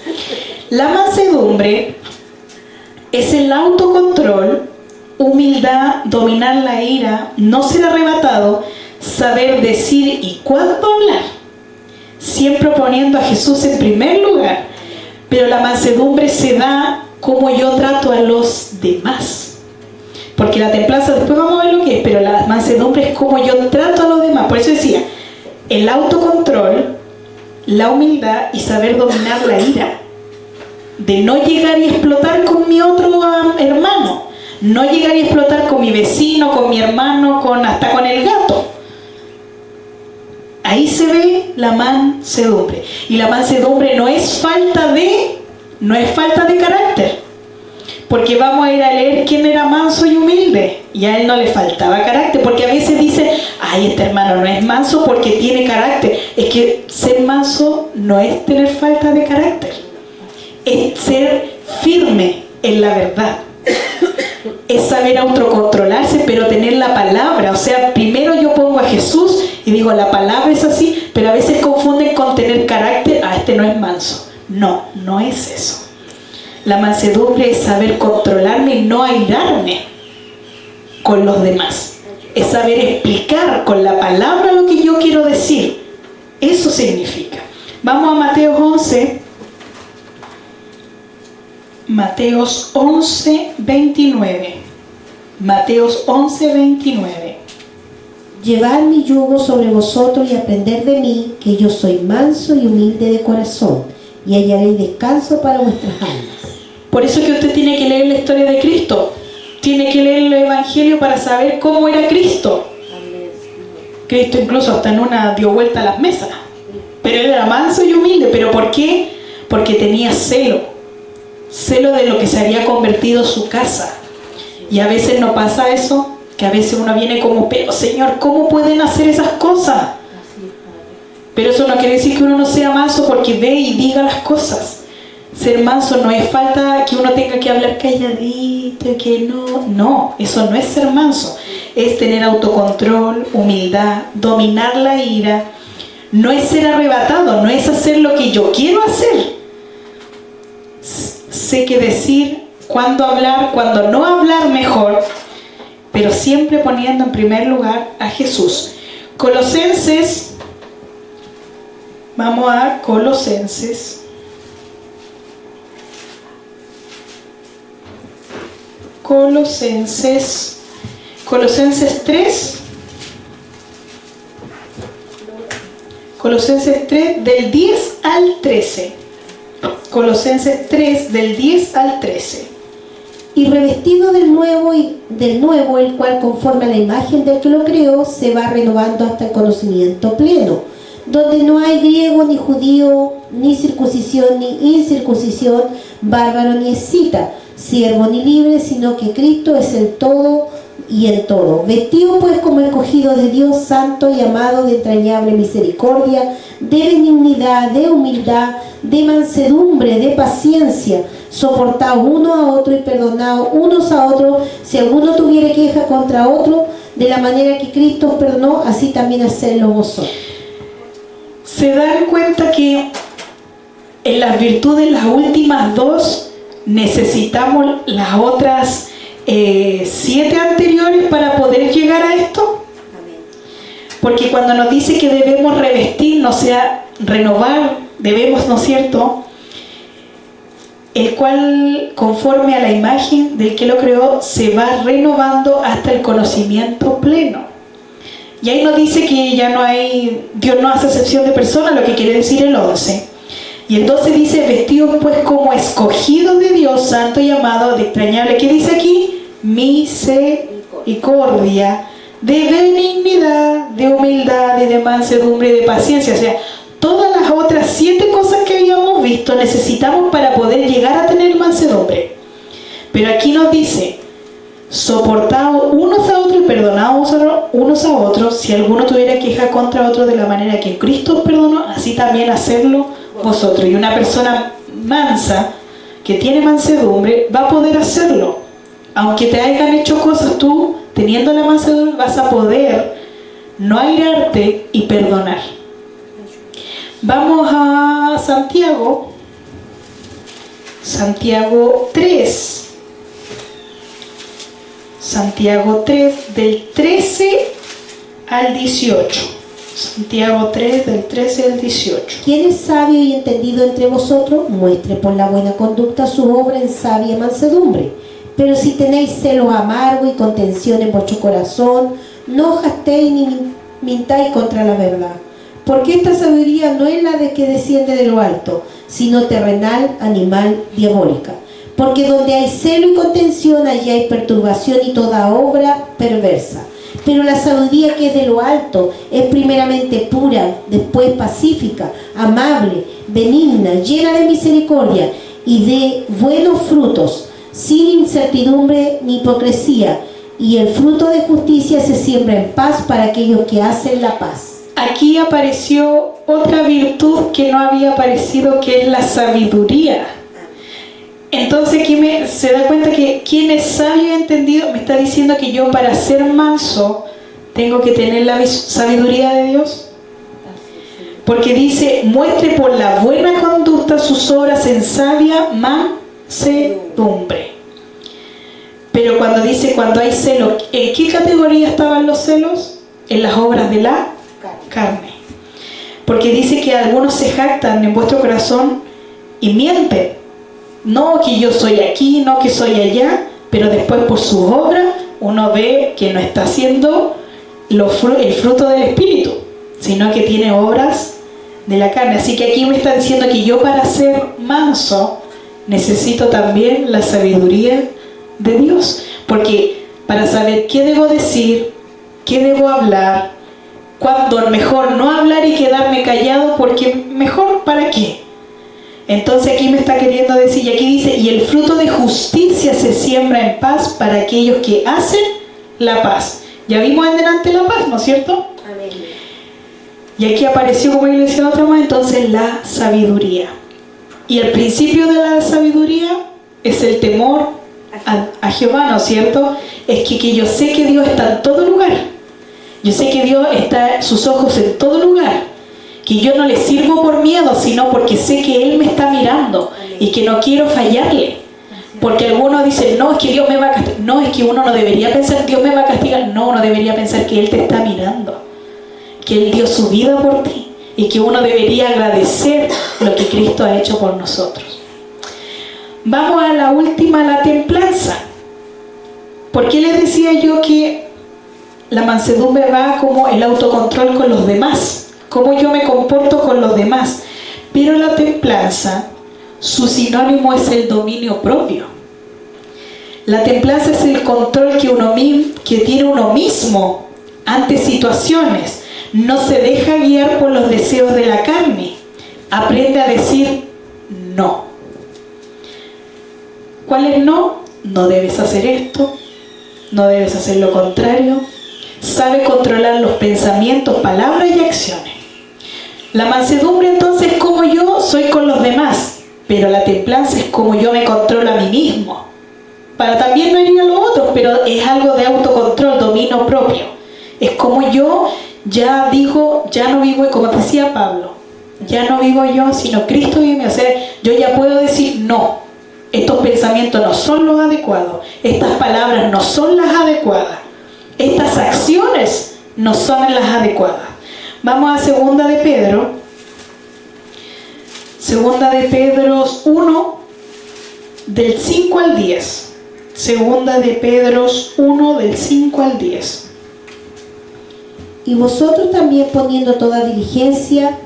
[SPEAKER 3] La mansedumbre es el autocontrol, humildad, dominar la ira, no ser arrebatado, saber decir y cuándo hablar, siempre poniendo a Jesús en primer lugar. Pero la mansedumbre se da como yo trato a los demás, porque la templanza después vamos a ver lo que es, pero la mansedumbre es como yo trato a los demás. Por eso decía, el autocontrol, la humildad y saber dominar la ira, de no llegar y explotar con mi otro hermano, no llegar y explotar con mi vecino, con mi hermano, hasta con el gato. Ahí se ve la mansedumbre. Y la mansedumbre no es falta de carácter, porque vamos a ir a leer quién era manso y humilde, y a él no le faltaba carácter, porque a veces dicen, ay, este hermano no es manso porque tiene carácter. Es que ser manso no es tener falta de carácter, es ser firme en la verdad, es saber autocontrolarse, pero tener la palabra. O sea, primero yo pongo a Jesús y digo, la palabra es así, pero a veces confunden con tener carácter, este no es manso. No, no es eso. La mansedumbre es saber controlarme y no airarme con los demás. Es saber explicar con la palabra lo que yo quiero decir. Eso significa. Vamos a Mateos 11. Mateos 11, 29. Mateos 11, 29.
[SPEAKER 5] Llevad mi yugo sobre vosotros y aprended de mí, que yo soy manso y humilde de corazón, y hallaréis descanso para vuestras almas.
[SPEAKER 3] Por eso es que usted tiene que leer la historia de Cristo. Tiene que leer el Evangelio para saber cómo era Cristo. Cristo incluso hasta en una dio vuelta a las mesas. Pero él era manso y humilde. ¿Pero por qué? Porque tenía celo. Celo de lo que se había convertido su casa. Y a veces no pasa eso, que a veces uno viene como, pero Señor, ¿cómo pueden hacer esas cosas? Pero eso no quiere decir que uno no sea manso porque ve y diga las cosas. Ser manso no es falta que uno tenga que hablar calladito, que no, eso no es ser manso. Es tener autocontrol, humildad, dominar la ira. No es ser arrebatado, no es hacer lo que yo quiero hacer. Sé qué decir, cuándo hablar, cuándo no hablar mejor, pero siempre poniendo en primer lugar a Jesús. Colosenses, vamos a Colosenses. Colosenses 3. Colosenses 3 del 10 al 13. Colosenses 3 del 10 al 13.
[SPEAKER 5] Y revestido del nuevo, el cual conforme a la imagen del que lo creó, se va renovando hasta el conocimiento pleno, donde no hay griego ni judío, ni circuncisión ni incircuncisión, bárbaro ni escita, siervo ni libre, sino que Cristo es el todo y en todo. Vestido pues como escogido de Dios, santo y amado, de entrañable misericordia, de benignidad, de humildad, de mansedumbre, de paciencia, soportaos uno a otro y perdonaos unos a otros, si alguno tuviere queja contra otro, de la manera que Cristo os perdonó, así también hacedlo vosotros.
[SPEAKER 3] Se dan cuenta que en las virtudes, las últimas 2, necesitamos las otras 7 anteriores para poder llegar a esto. Porque cuando nos dice que debemos revestirnos, o sea, renovar, debemos, ¿no es cierto?, el cual conforme a la imagen del que lo creó se va renovando hasta el conocimiento pleno. Y ahí nos dice que ya no hay, Dios no hace excepción de personas, lo que quiere decir el 11. Y el 12 dice, vestidos pues como escogidos de Dios, santo y amado, de extrañable. ¿Qué dice aquí? Misericordia, de benignidad, de humildad y de mansedumbre y de paciencia. O sea, todas las otras 7 cosas que habíamos visto necesitamos para poder llegar a tener mansedumbre. Pero aquí nos dice, soportaos unos a otros y perdonaos unos a otros, si alguno tuviera queja contra otro de la manera que Cristo os perdonó, así también hacerlo vosotros. Y una persona mansa, que tiene mansedumbre, va a poder hacerlo. Aunque te hayan hecho cosas, tú, teniendo la mansedumbre, vas a poder no airarte y perdonar. Vamos a Santiago 3. Santiago 3, del 13 al 18. Santiago 3, del 13 al 18.
[SPEAKER 5] ¿Quién es sabio y entendido entre vosotros? Muestre por la buena conducta su obra en sabia mansedumbre. Pero si tenéis celos amargos y contención en vuestro corazón, no os gastéis ni mintáis contra la verdad. Porque esta sabiduría no es la de que desciende de lo alto, sino terrenal, animal, diabólica. Porque donde hay celo y contención, allí hay perturbación y toda obra perversa. Pero la sabiduría que es de lo alto es primeramente pura, después pacífica, amable, benigna, llena de misericordia y de buenos frutos, sin incertidumbre ni hipocresía. Y el fruto de justicia se siembra en paz para aquellos que hacen la paz.
[SPEAKER 3] Aquí apareció otra virtud que no había aparecido, que es la sabiduría. Entonces aquí se da cuenta que quien es sabio y entendido me está diciendo que yo, para ser manso, tengo que tener la sabiduría de Dios. Porque dice, muestre por la buena conducta sus obras en sabia mansedumbre. Pero cuando dice, cuando hay celo, ¿en qué categoría estaban los celos? En las obras de la carne. Porque dice que algunos se jactan en vuestro corazón y mienten. No que yo soy aquí, no que soy allá, pero después por sus obras uno ve que no está haciendo el fruto del Espíritu, sino que tiene obras de la carne. Así que aquí me está diciendo que yo, para ser manso, necesito también la sabiduría de Dios. Porque para saber qué debo decir, qué debo hablar, cuando mejor no hablar y quedarme callado, porque mejor para qué. Entonces aquí me está queriendo decir, y aquí dice, y el fruto de justicia se siembra en paz para aquellos que hacen la paz. Ya vimos en delante la paz, ¿no es cierto?
[SPEAKER 4] Amén.
[SPEAKER 3] Y aquí apareció, como yo le decía otra más, entonces la sabiduría. Y el principio de la sabiduría es el temor a Jehová, ¿no es cierto? Es que yo sé que Dios está en todo lugar. Yo sé que Dios está, sus ojos en todo lugar. Que yo no le sirvo por miedo, sino porque sé que Él me está mirando y que no quiero fallarle. Porque algunos dicen, no, es que Dios me va a castigar. No, es que uno no debería pensar, Dios me va a castigar. No, uno debería pensar que Él te está mirando. Que Él dio su vida por ti. Y que uno debería agradecer lo que Cristo ha hecho por nosotros. Vamos a la última, la templanza. ¿Por qué les decía yo que la mansedumbre va como el autocontrol con los demás? Cómo yo me comporto con los demás. Pero la templanza, su sinónimo es el dominio propio. La templanza es el control que tiene uno mismo ante situaciones. No se deja guiar por los deseos de la carne. Aprende a decir no. ¿Cuál es no? No debes hacer esto, no debes hacer lo contrario. Sabe controlar los pensamientos, palabras y acciones. La mansedumbre entonces es como yo soy con los demás, pero la templanza es como yo me controlo a mí mismo. Para también no herir a los otros, pero es algo de autocontrol, dominio propio. Es como yo ya digo, ya no vivo, como decía Pablo, ya no vivo yo, sino Cristo vive en mí. O sea, yo ya puedo decir no, estos pensamientos no son los adecuados, estas palabras no son las adecuadas, estas acciones no son las adecuadas. Vamos a segunda de Pedro 1, del 5 al 10. Segunda de Pedro 1, del 5 al 10.
[SPEAKER 5] Y vosotros también, poniendo toda diligencia,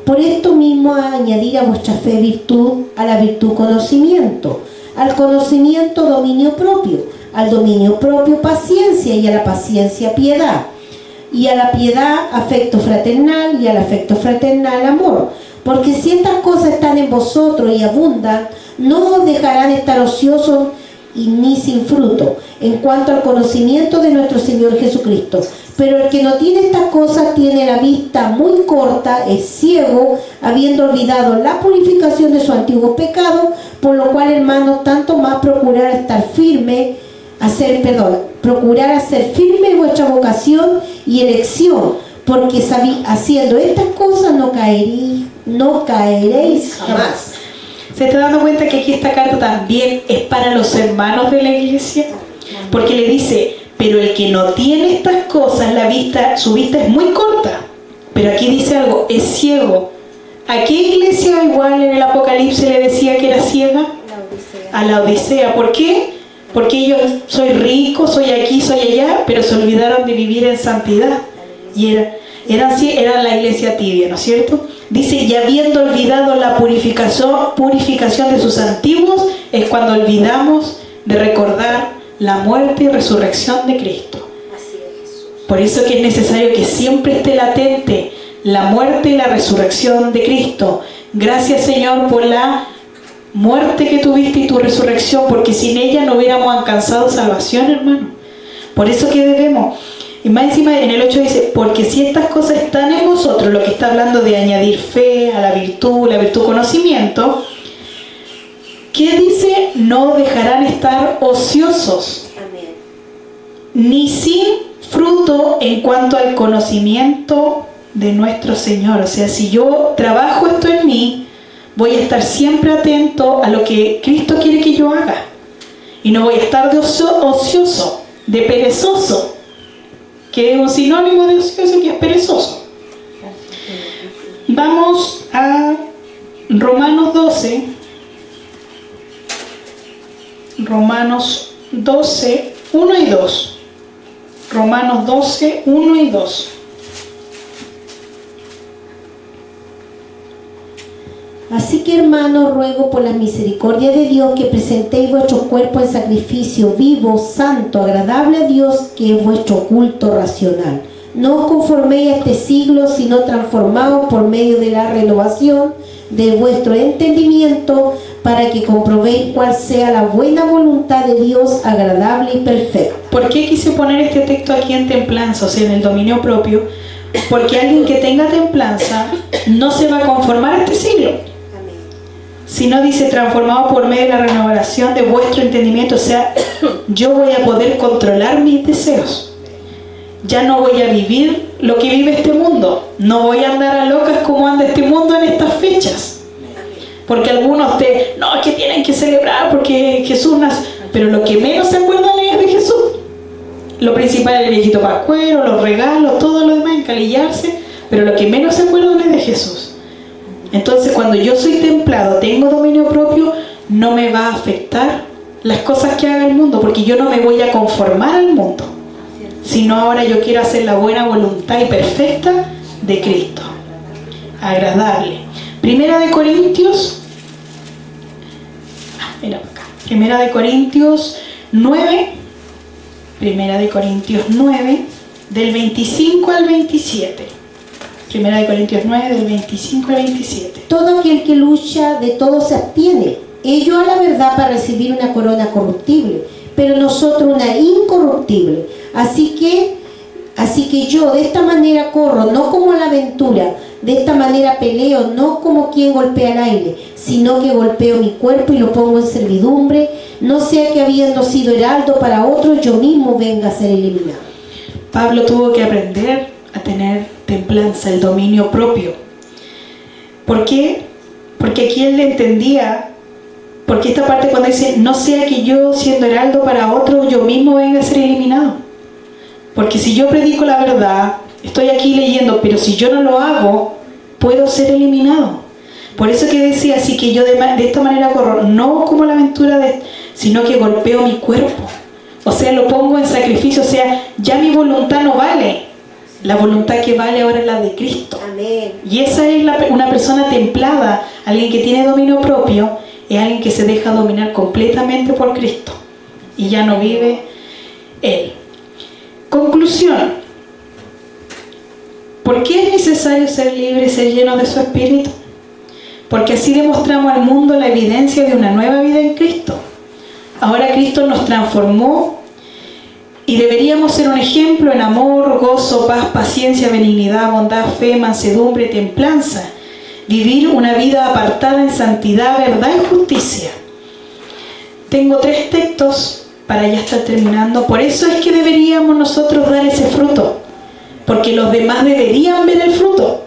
[SPEAKER 5] Por esto mismo añadir a vuestra fe virtud, a la virtud conocimiento, al conocimiento dominio propio, al dominio propio paciencia, y a la paciencia piedad, y a la piedad afecto fraternal, y al afecto fraternal amor. Porque si estas cosas están en vosotros y abundan, no os dejarán estar ociosos y ni sin fruto en cuanto al conocimiento de nuestro Señor Jesucristo. Pero el que no tiene estas cosas tiene la vista muy corta, es ciego, habiendo olvidado la purificación de su antiguo pecado, por lo cual, hermanos, tanto más procurar hacer firme vuestra vocación y elección, porque haciendo estas cosas no caeréis jamás.
[SPEAKER 3] ¿Se está dando cuenta que aquí esta carta también es para los hermanos de la iglesia? Porque le dice, pero el que no tiene estas cosas, su vista es muy corta. Pero aquí dice algo, es ciego. ¿A qué iglesia igual en el Apocalipsis le decía que era ciega? A la Odisea. ¿Por qué? Porque ellos, soy rico, soy aquí, soy allá, pero se olvidaron de vivir en santidad. Y era la iglesia tibia, ¿no es cierto? Dice, y habiendo olvidado la purificación de sus antiguos, es cuando olvidamos de recordar la muerte y resurrección de Cristo.
[SPEAKER 4] Así es, Jesús.
[SPEAKER 3] Por eso que es necesario que siempre esté latente la muerte y la resurrección de Cristo. Gracias, Señor, por la muerte que tuviste y tu resurrección, porque sin ella no hubiéramos alcanzado salvación, hermano. Por eso que debemos. Y más encima en el 8 dice, porque si estas cosas están en vosotros, lo que está hablando de añadir fe a la virtud conocimiento, ¿qué dice? No dejarán estar ociosos,
[SPEAKER 4] Amén.
[SPEAKER 3] ni sin fruto en cuanto al conocimiento de nuestro Señor. O sea, si yo trabajo esto en mí, voy a estar siempre atento a lo que Cristo quiere que yo haga. Y no voy a estar de ocioso, de perezoso, que es un sinónimo de ocioso, que es perezoso. Vamos a Romanos 12. Romanos 12, 1 y 2. Romanos 12, 1 y 2.
[SPEAKER 5] Así que, hermanos, ruego por la misericordia de Dios que presentéis vuestros cuerpos en sacrificio vivo, santo, agradable a Dios, que es vuestro culto racional. No os conforméis a este siglo, sino transformaos por medio de la renovación de vuestro entendimiento, para que comprobéis cuál sea la buena voluntad de Dios, agradable y perfecta.
[SPEAKER 3] ¿Por qué quise poner este texto aquí en templanza, o sea, en el dominio propio? Porque alguien que tenga templanza no se va a conformar a este siglo.
[SPEAKER 4] Amén.
[SPEAKER 3] Sino dice, transformado por medio de la renovación de vuestro entendimiento. O sea, yo voy a poder controlar mis deseos. Ya no voy a vivir lo que vive este mundo. No voy a andar a locas como anda este mundo en estas fechas. Porque algunos no, que tienen que celebrar porque Jesús nace. Pero lo que menos se acuerdan es de Jesús. Lo principal es el viejito pascuero, los regalos, todo lo demás, encalillarse. Pero lo que menos se acuerdan es de Jesús. Entonces, cuando yo soy templado, tengo dominio propio, no me va a afectar las cosas que haga el mundo, porque yo no me voy a conformar al mundo, sino ahora yo quiero hacer la buena voluntad y perfecta de Cristo, agradable. Primera de Corintios 9, Primera de Corintios 9, del 25 al 27. Primera de Corintios 9, del 25 al 27.
[SPEAKER 5] Todo aquel que lucha de todo se abstiene, ello a la verdad para recibir una corona corruptible, pero nosotros una incorruptible. Así que yo de esta manera corro, no como a la aventura, de esta manera peleo, no como quien golpea el aire, sino que golpeo mi cuerpo y lo pongo en servidumbre, no sea que habiendo sido heraldo para otros, yo mismo venga a ser eliminado.
[SPEAKER 3] Pablo tuvo que aprender a tener templanza, el dominio propio. ¿Por qué? Porque aquí él le entendía, porque esta parte cuando dice, no sea que yo siendo heraldo para otros, yo mismo venga a ser eliminado. Porque si yo predico la verdad, estoy aquí leyendo, pero si yo no lo hago, puedo ser eliminado. Por eso que decía, así que yo de esta manera corro, no como la aventura, sino que golpeo mi cuerpo. O sea, lo pongo en sacrificio, o sea, ya mi voluntad no vale. La voluntad que vale ahora es la de Cristo.
[SPEAKER 5] Amén.
[SPEAKER 3] Y esa es una persona templada, alguien que tiene dominio propio, es alguien que se deja dominar completamente por Cristo y ya no vive Él. Conclusión. ¿Por qué es necesario ser libre y ser lleno de su Espíritu? Porque así demostramos al mundo la evidencia de una nueva vida en Cristo. Ahora Cristo nos transformó y deberíamos ser un ejemplo en amor, gozo, paz, paciencia, benignidad, bondad, fe, mansedumbre, templanza. Vivir una vida apartada en santidad, verdad y justicia. Tengo 3 textos para ya estar terminando. Por eso es que deberíamos nosotros dar ese fruto. Porque los demás deberían ver el fruto.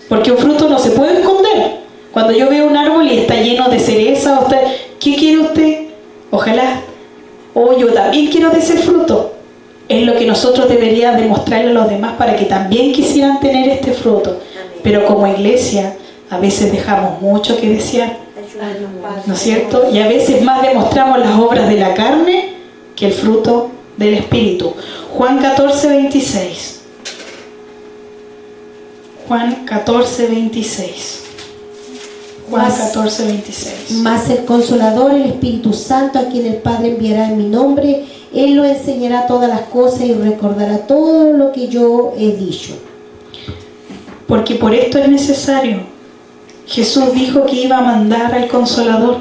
[SPEAKER 3] Porque un fruto no se puede esconder. Cuando yo veo un árbol y está lleno de cereza, ¿qué quiere usted? Ojalá, yo también quiero de ese fruto. Es lo que nosotros deberíamos demostrarle a los demás para que también quisieran tener este fruto. Pero como iglesia, a veces dejamos mucho que desear, ¿no es cierto? Y a veces más demostramos las obras de la carne que el fruto del Espíritu. Juan 14:26. Juan 14:26. Juan 14:26.
[SPEAKER 5] Mas el Consolador, el Espíritu Santo, a quien el Padre enviará en mi nombre, Él lo enseñará todas las cosas y recordará todo lo que yo he dicho.
[SPEAKER 3] Porque por esto es necesario. Jesús dijo que iba a mandar al Consolador.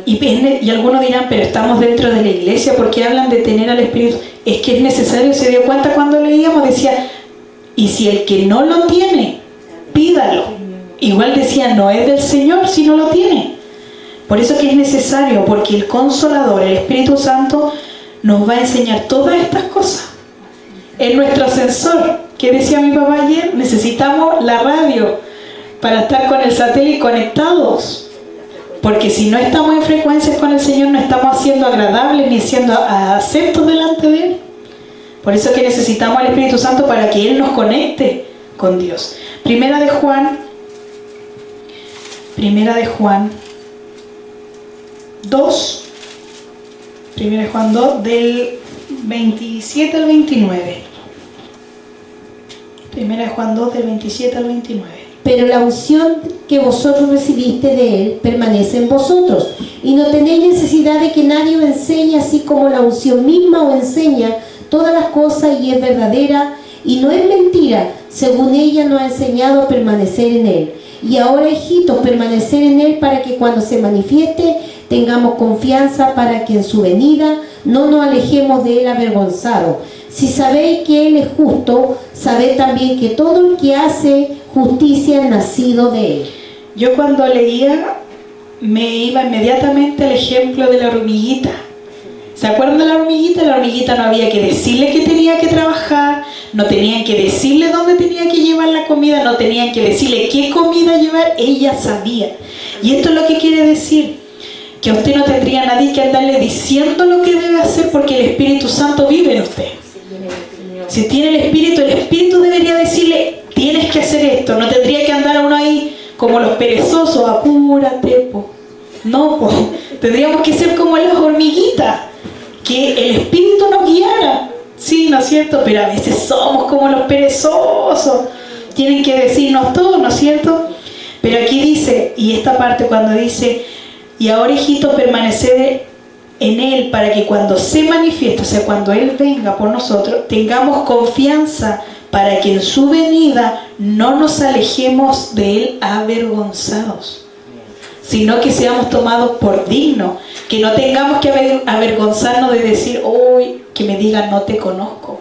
[SPEAKER 3] Y algunos dirán, pero estamos dentro de la iglesia, ¿por qué hablan de tener al Espíritu? Es que es necesario. Se dio cuenta cuando leíamos, decía, y si el que no lo tiene, pídalo. Igual decía, no es del Señor si no lo tiene. Por eso que es necesario, porque el Consolador, el Espíritu Santo, nos va a enseñar todas estas cosas. Es nuestro ascensor, que decía mi papá ayer, necesitamos la radio para estar con el satélite conectados. Porque si no estamos en frecuencias con el Señor, no estamos siendo agradables ni siendo aceptos delante de Él. Por eso que necesitamos al Espíritu Santo para que Él nos conecte con Dios. Primera de Juan 2, del 27 al 29. Primera de Juan 2, del 27 al 29.
[SPEAKER 5] Pero la unción que vosotros recibiste de Él permanece en vosotros, y no tenéis necesidad de que nadie os enseñe, así como la unción misma os enseña todas las cosas y es verdadera y no es mentira, según ella nos ha enseñado a permanecer en Él. Y ahora, hijitos, permanecer en Él para que cuando se manifieste tengamos confianza para que en su venida no nos alejemos de Él avergonzados. Si sabéis que Él es justo, sabed también que todo el que hace justicia es nacido de Él.
[SPEAKER 3] Yo cuando leía me iba inmediatamente al ejemplo de la hormiguita. ¿Se acuerdan de la hormiguita? La hormiguita no había que decirle que tenía que trabajar, no tenían que decirle dónde tenía que llevar la comida, no tenían que decirle qué comida llevar, ella sabía. Y esto es lo que quiere decir, que a usted no tendría nadie que andarle diciendo lo que debe hacer, porque el Espíritu Santo vive en usted. Si tiene el Espíritu debería decirle, tienes que hacer esto. No tendría que andar uno ahí como los perezosos, apúrate, po. No, po. Tendríamos que ser como las hormiguitas, que el Espíritu nos guiara. Sí, ¿no es cierto? Pero a veces somos como los perezosos. Tienen que decirnos todo, ¿no es cierto? Pero aquí dice, y esta parte cuando dice, y ahora, hijitos, permaneced en Él para que cuando se manifieste, o sea, cuando Él venga por nosotros, tengamos confianza para que en su venida no nos alejemos de Él avergonzados, sino que seamos tomados por dignos, que no tengamos que avergonzarnos de decir, hoy que me digan no te conozco.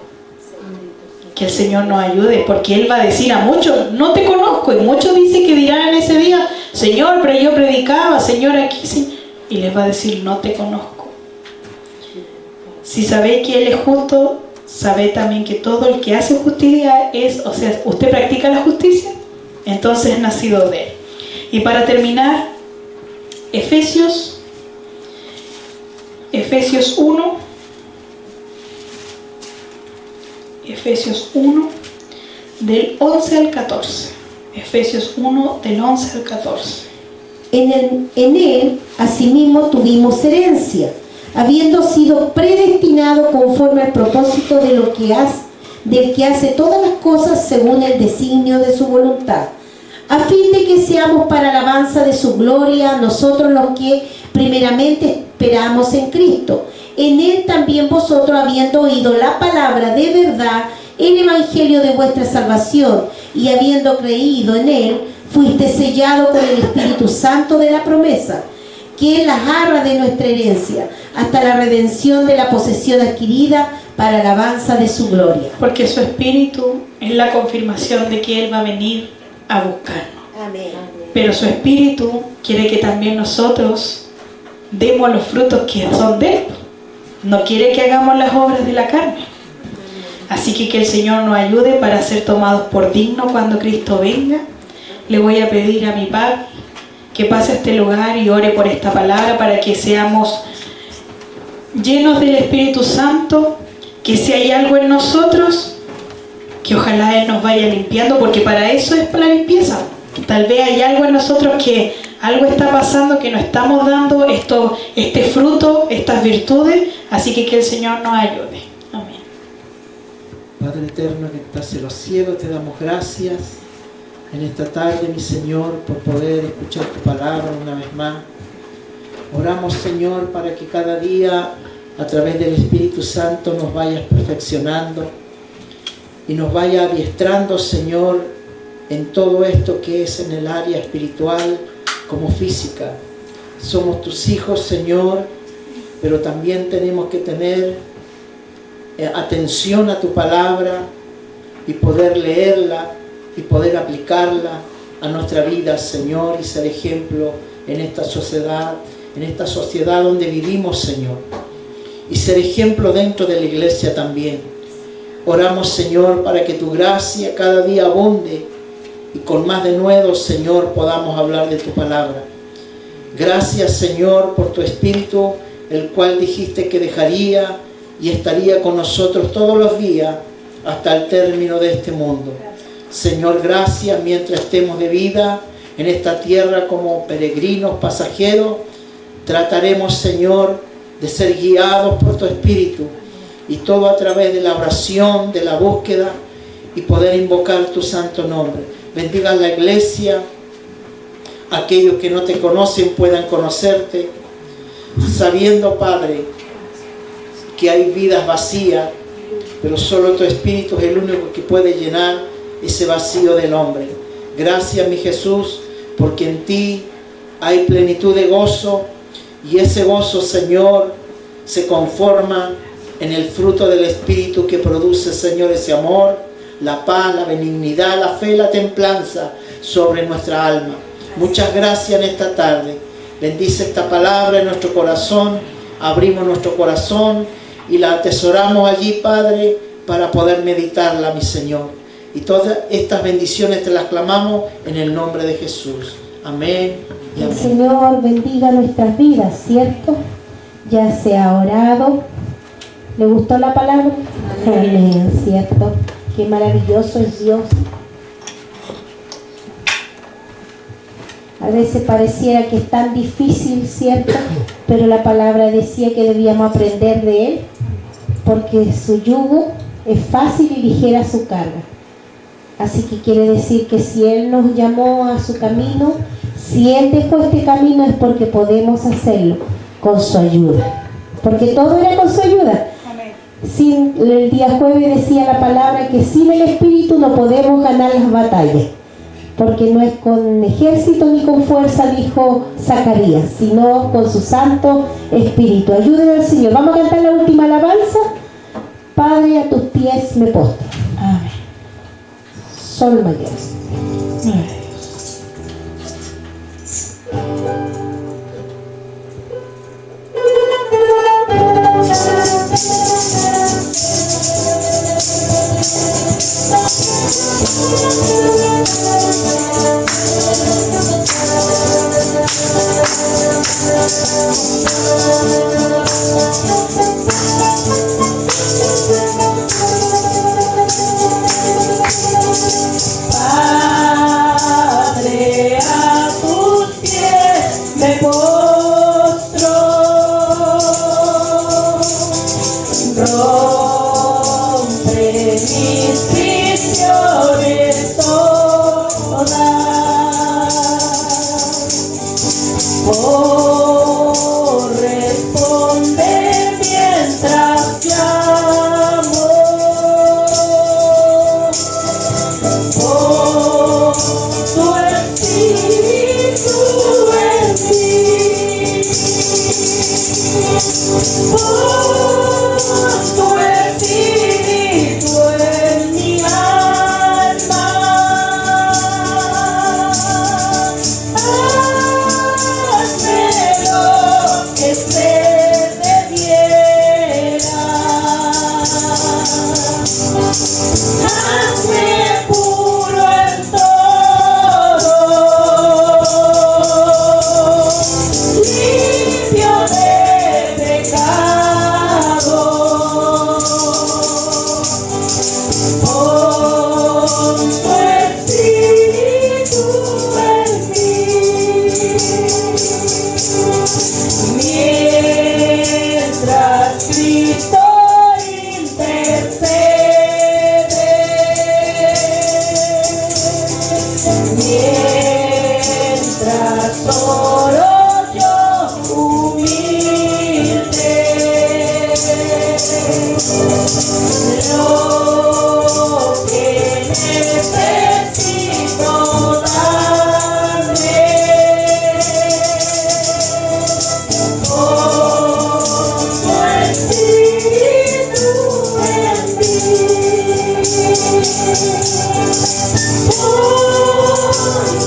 [SPEAKER 3] Que el Señor nos ayude, porque Él va a decir a muchos, no te conozco, y muchos dicen que dirán en ese día, Señor, pero yo predicaba, Señor, aquí sí, y les va a decir, no te conozco. Si sabéis que Él es justo, sabéis también que todo el que hace justicia es, o sea, usted practica la justicia, entonces es nacido de Él. Y para terminar, Efesios 1, del 11 al 14. Efesios 1, del 11 al 14.
[SPEAKER 5] En Él, asimismo, tuvimos herencia, habiendo sido predestinado conforme al propósito de del que hace todas las cosas según el designio de su voluntad, a fin de que seamos para alabanza de su gloria nosotros los que primeramente esperamos en Cristo. En él también vosotros, habiendo oído la palabra de verdad, el evangelio de vuestra salvación, y habiendo creído en él, fuiste sellado con el Espíritu Santo de la promesa, que es la arra de nuestra herencia, hasta la redención de la posesión adquirida para alabanza de su gloria.
[SPEAKER 3] Porque su Espíritu es la confirmación de que Él va a venir a buscarnos.
[SPEAKER 5] Amén.
[SPEAKER 3] Pero su Espíritu quiere que también nosotros demos los frutos que son de Él. No quiere que hagamos las obras de la carne. Así que el Señor nos ayude para ser tomados por dignos cuando Cristo venga. Le voy a pedir a mi Padre que pase a este lugar y ore por esta palabra para que seamos llenos del Espíritu Santo, que si hay algo en nosotros, que ojalá Él nos vaya limpiando, porque para eso es la limpieza. Tal vez hay algo en nosotros que algo está pasando, que no estamos dando este fruto, estas virtudes, así que el Señor nos ayude. Amén.
[SPEAKER 6] Padre eterno que estás en los cielos, te damos gracias en esta tarde, mi Señor, por poder escuchar tu palabra una vez más. Oramos, Señor, para que cada día a través del Espíritu Santo nos vayas perfeccionando y nos vaya adiestrando, Señor, en todo esto que es en el área espiritual como física. Somos tus hijos, Señor, pero también tenemos que tener atención a tu palabra y poder leerla y poder aplicarla a nuestra vida, Señor, y ser ejemplo en esta sociedad donde vivimos, Señor, y ser ejemplo dentro de la iglesia también. Oramos, Señor, para que tu gracia cada día abunde y con más denuedo, Señor, podamos hablar de tu palabra. Gracias, Señor, por tu Espíritu, el cual dijiste que dejaría y estaría con nosotros todos los días hasta el término de este mundo. Señor, gracias mientras estemos de vida en esta tierra como peregrinos, pasajeros. Trataremos, Señor, de ser guiados por tu Espíritu, y todo a través de la oración, de la búsqueda y poder invocar tu santo nombre. Bendiga la iglesia, aquellos que no te conocen puedan conocerte, sabiendo, Padre, que hay vidas vacías, pero solo tu Espíritu es el único que puede llenar ese vacío del hombre. Gracias, mi Jesús, porque en ti hay plenitud de gozo, y ese gozo, Señor, se conforma en el fruto del Espíritu que produce, Señor, ese amor, la paz, la benignidad, la fe, la templanza sobre nuestra alma. Muchas gracias en esta tarde. Bendice esta palabra en nuestro corazón. Abrimos nuestro corazón y la atesoramos allí, Padre, para poder meditarla, mi Señor. Y todas estas bendiciones te las clamamos en el nombre de Jesús. Amén y
[SPEAKER 2] El
[SPEAKER 6] amén.
[SPEAKER 2] Señor bendiga nuestras vidas, ¿cierto? Ya se ha orado. ¿Le gustó la palabra? Amén, ¿cierto? Qué maravilloso es Dios. A veces pareciera que es tan difícil, ¿cierto? Pero la palabra decía que debíamos aprender de Él, porque su yugo es fácil y ligera su carga. Así que quiere decir que si Él nos llamó a su camino, si Él dejó este camino, es porque podemos hacerlo con su ayuda. Porque todo era con su ayuda. Sin, el día jueves decía la palabra que sin el Espíritu no podemos ganar las batallas, porque no es con ejército ni con fuerza, dijo Zacarías, sino con su Santo Espíritu. Ayúdenme al Señor. Vamos a cantar la última alabanza. Padre, a tus pies me postro.
[SPEAKER 3] Amén.
[SPEAKER 2] Sol mayor.
[SPEAKER 3] Amén.
[SPEAKER 1] Padre, a tus pies me postro, rompe mi Mientras oro yo humilde, lo que necesito darme, con tu espíritu en mí.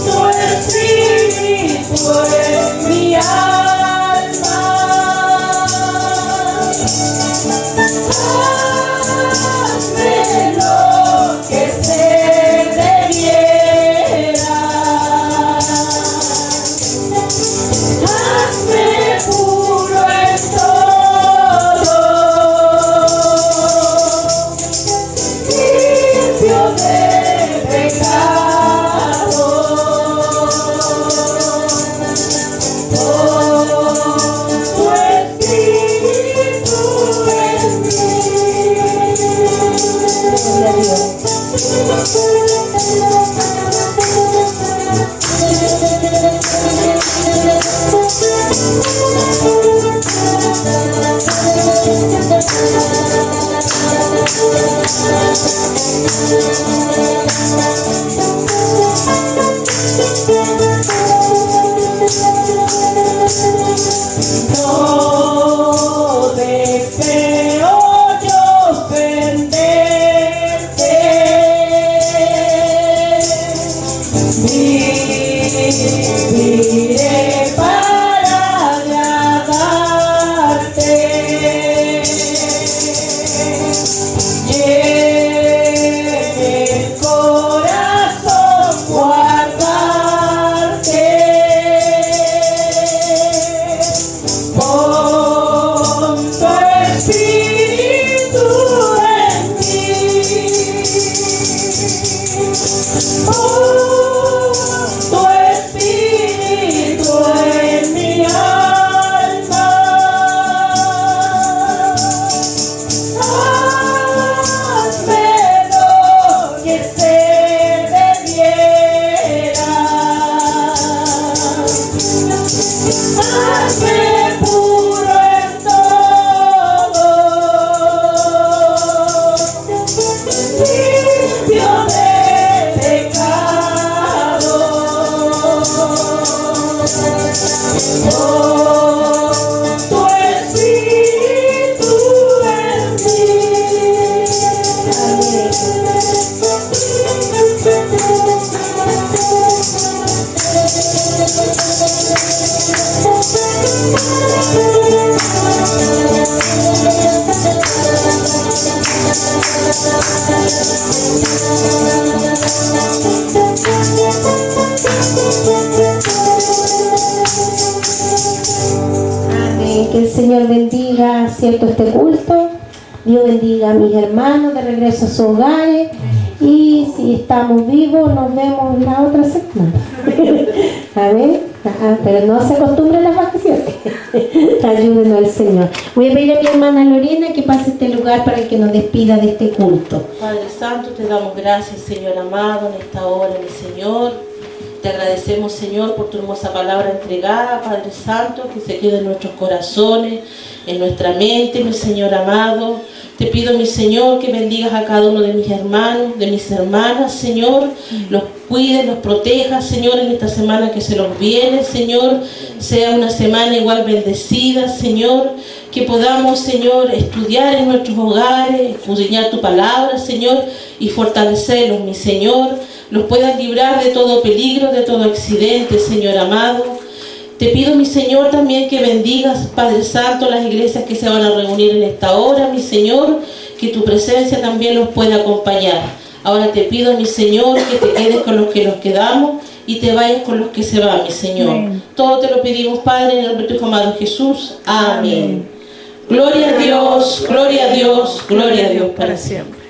[SPEAKER 1] Tu espíritu en mi alma, hazme lo que se debiera, hazme puro en todo, limpio de pecado, tu espíritu en mí.
[SPEAKER 2] Gloria a Dios.
[SPEAKER 1] No deseo yo ofenderte, viviré para agradarte. Lleve el corazón guardarte. Pon tu espíritu en mí. Pon tu espíritu en mi alma. Hazme lo que se debiera. Hazme puro en todo, limpio de pecado. Tu espíritu en mí.
[SPEAKER 2] Amén. Que el Señor bendiga, ¿cierto?, este culto. Dios bendiga a mis hermanos de regreso a sus hogares. Y si estamos vivos, nos vemos la otra semana. Amén. Pero no se acostumbren las vacaciones. Ayúdenos el Señor. Voy a pedir a mi hermana Lorena que pase este lugar para que nos despida de este culto.
[SPEAKER 7] Padre Santo, te damos gracias, Señor amado, en esta hora, mi Señor. Te agradecemos, Señor, por tu hermosa palabra entregada, Padre Santo, que se quede en nuestros corazones, en nuestra mente, mi Señor amado. Te pido, mi Señor, que bendigas a cada uno de mis hermanos, de mis hermanas, Señor. Los cuides, los protejas, Señor, en esta semana que se nos viene, Señor. Sea una semana igual bendecida, Señor. Que podamos, Señor, estudiar en nuestros hogares, escudriñar tu palabra, Señor, y fortalecerlos, mi Señor. Los puedas librar de todo peligro, de todo accidente, Señor amado. Te pido, mi Señor, también que bendigas, Padre Santo, las iglesias que se van a reunir en esta hora, mi Señor, que tu presencia también los pueda acompañar. Ahora te pido, mi Señor, que te quedes con los que nos quedamos y te vayas con los que se van, mi Señor.
[SPEAKER 3] Amén.
[SPEAKER 7] Todo te lo pedimos, Padre, en el nombre de tu amado Jesús. Amén. Gloria a Dios, gloria a Dios, gloria a Dios para siempre.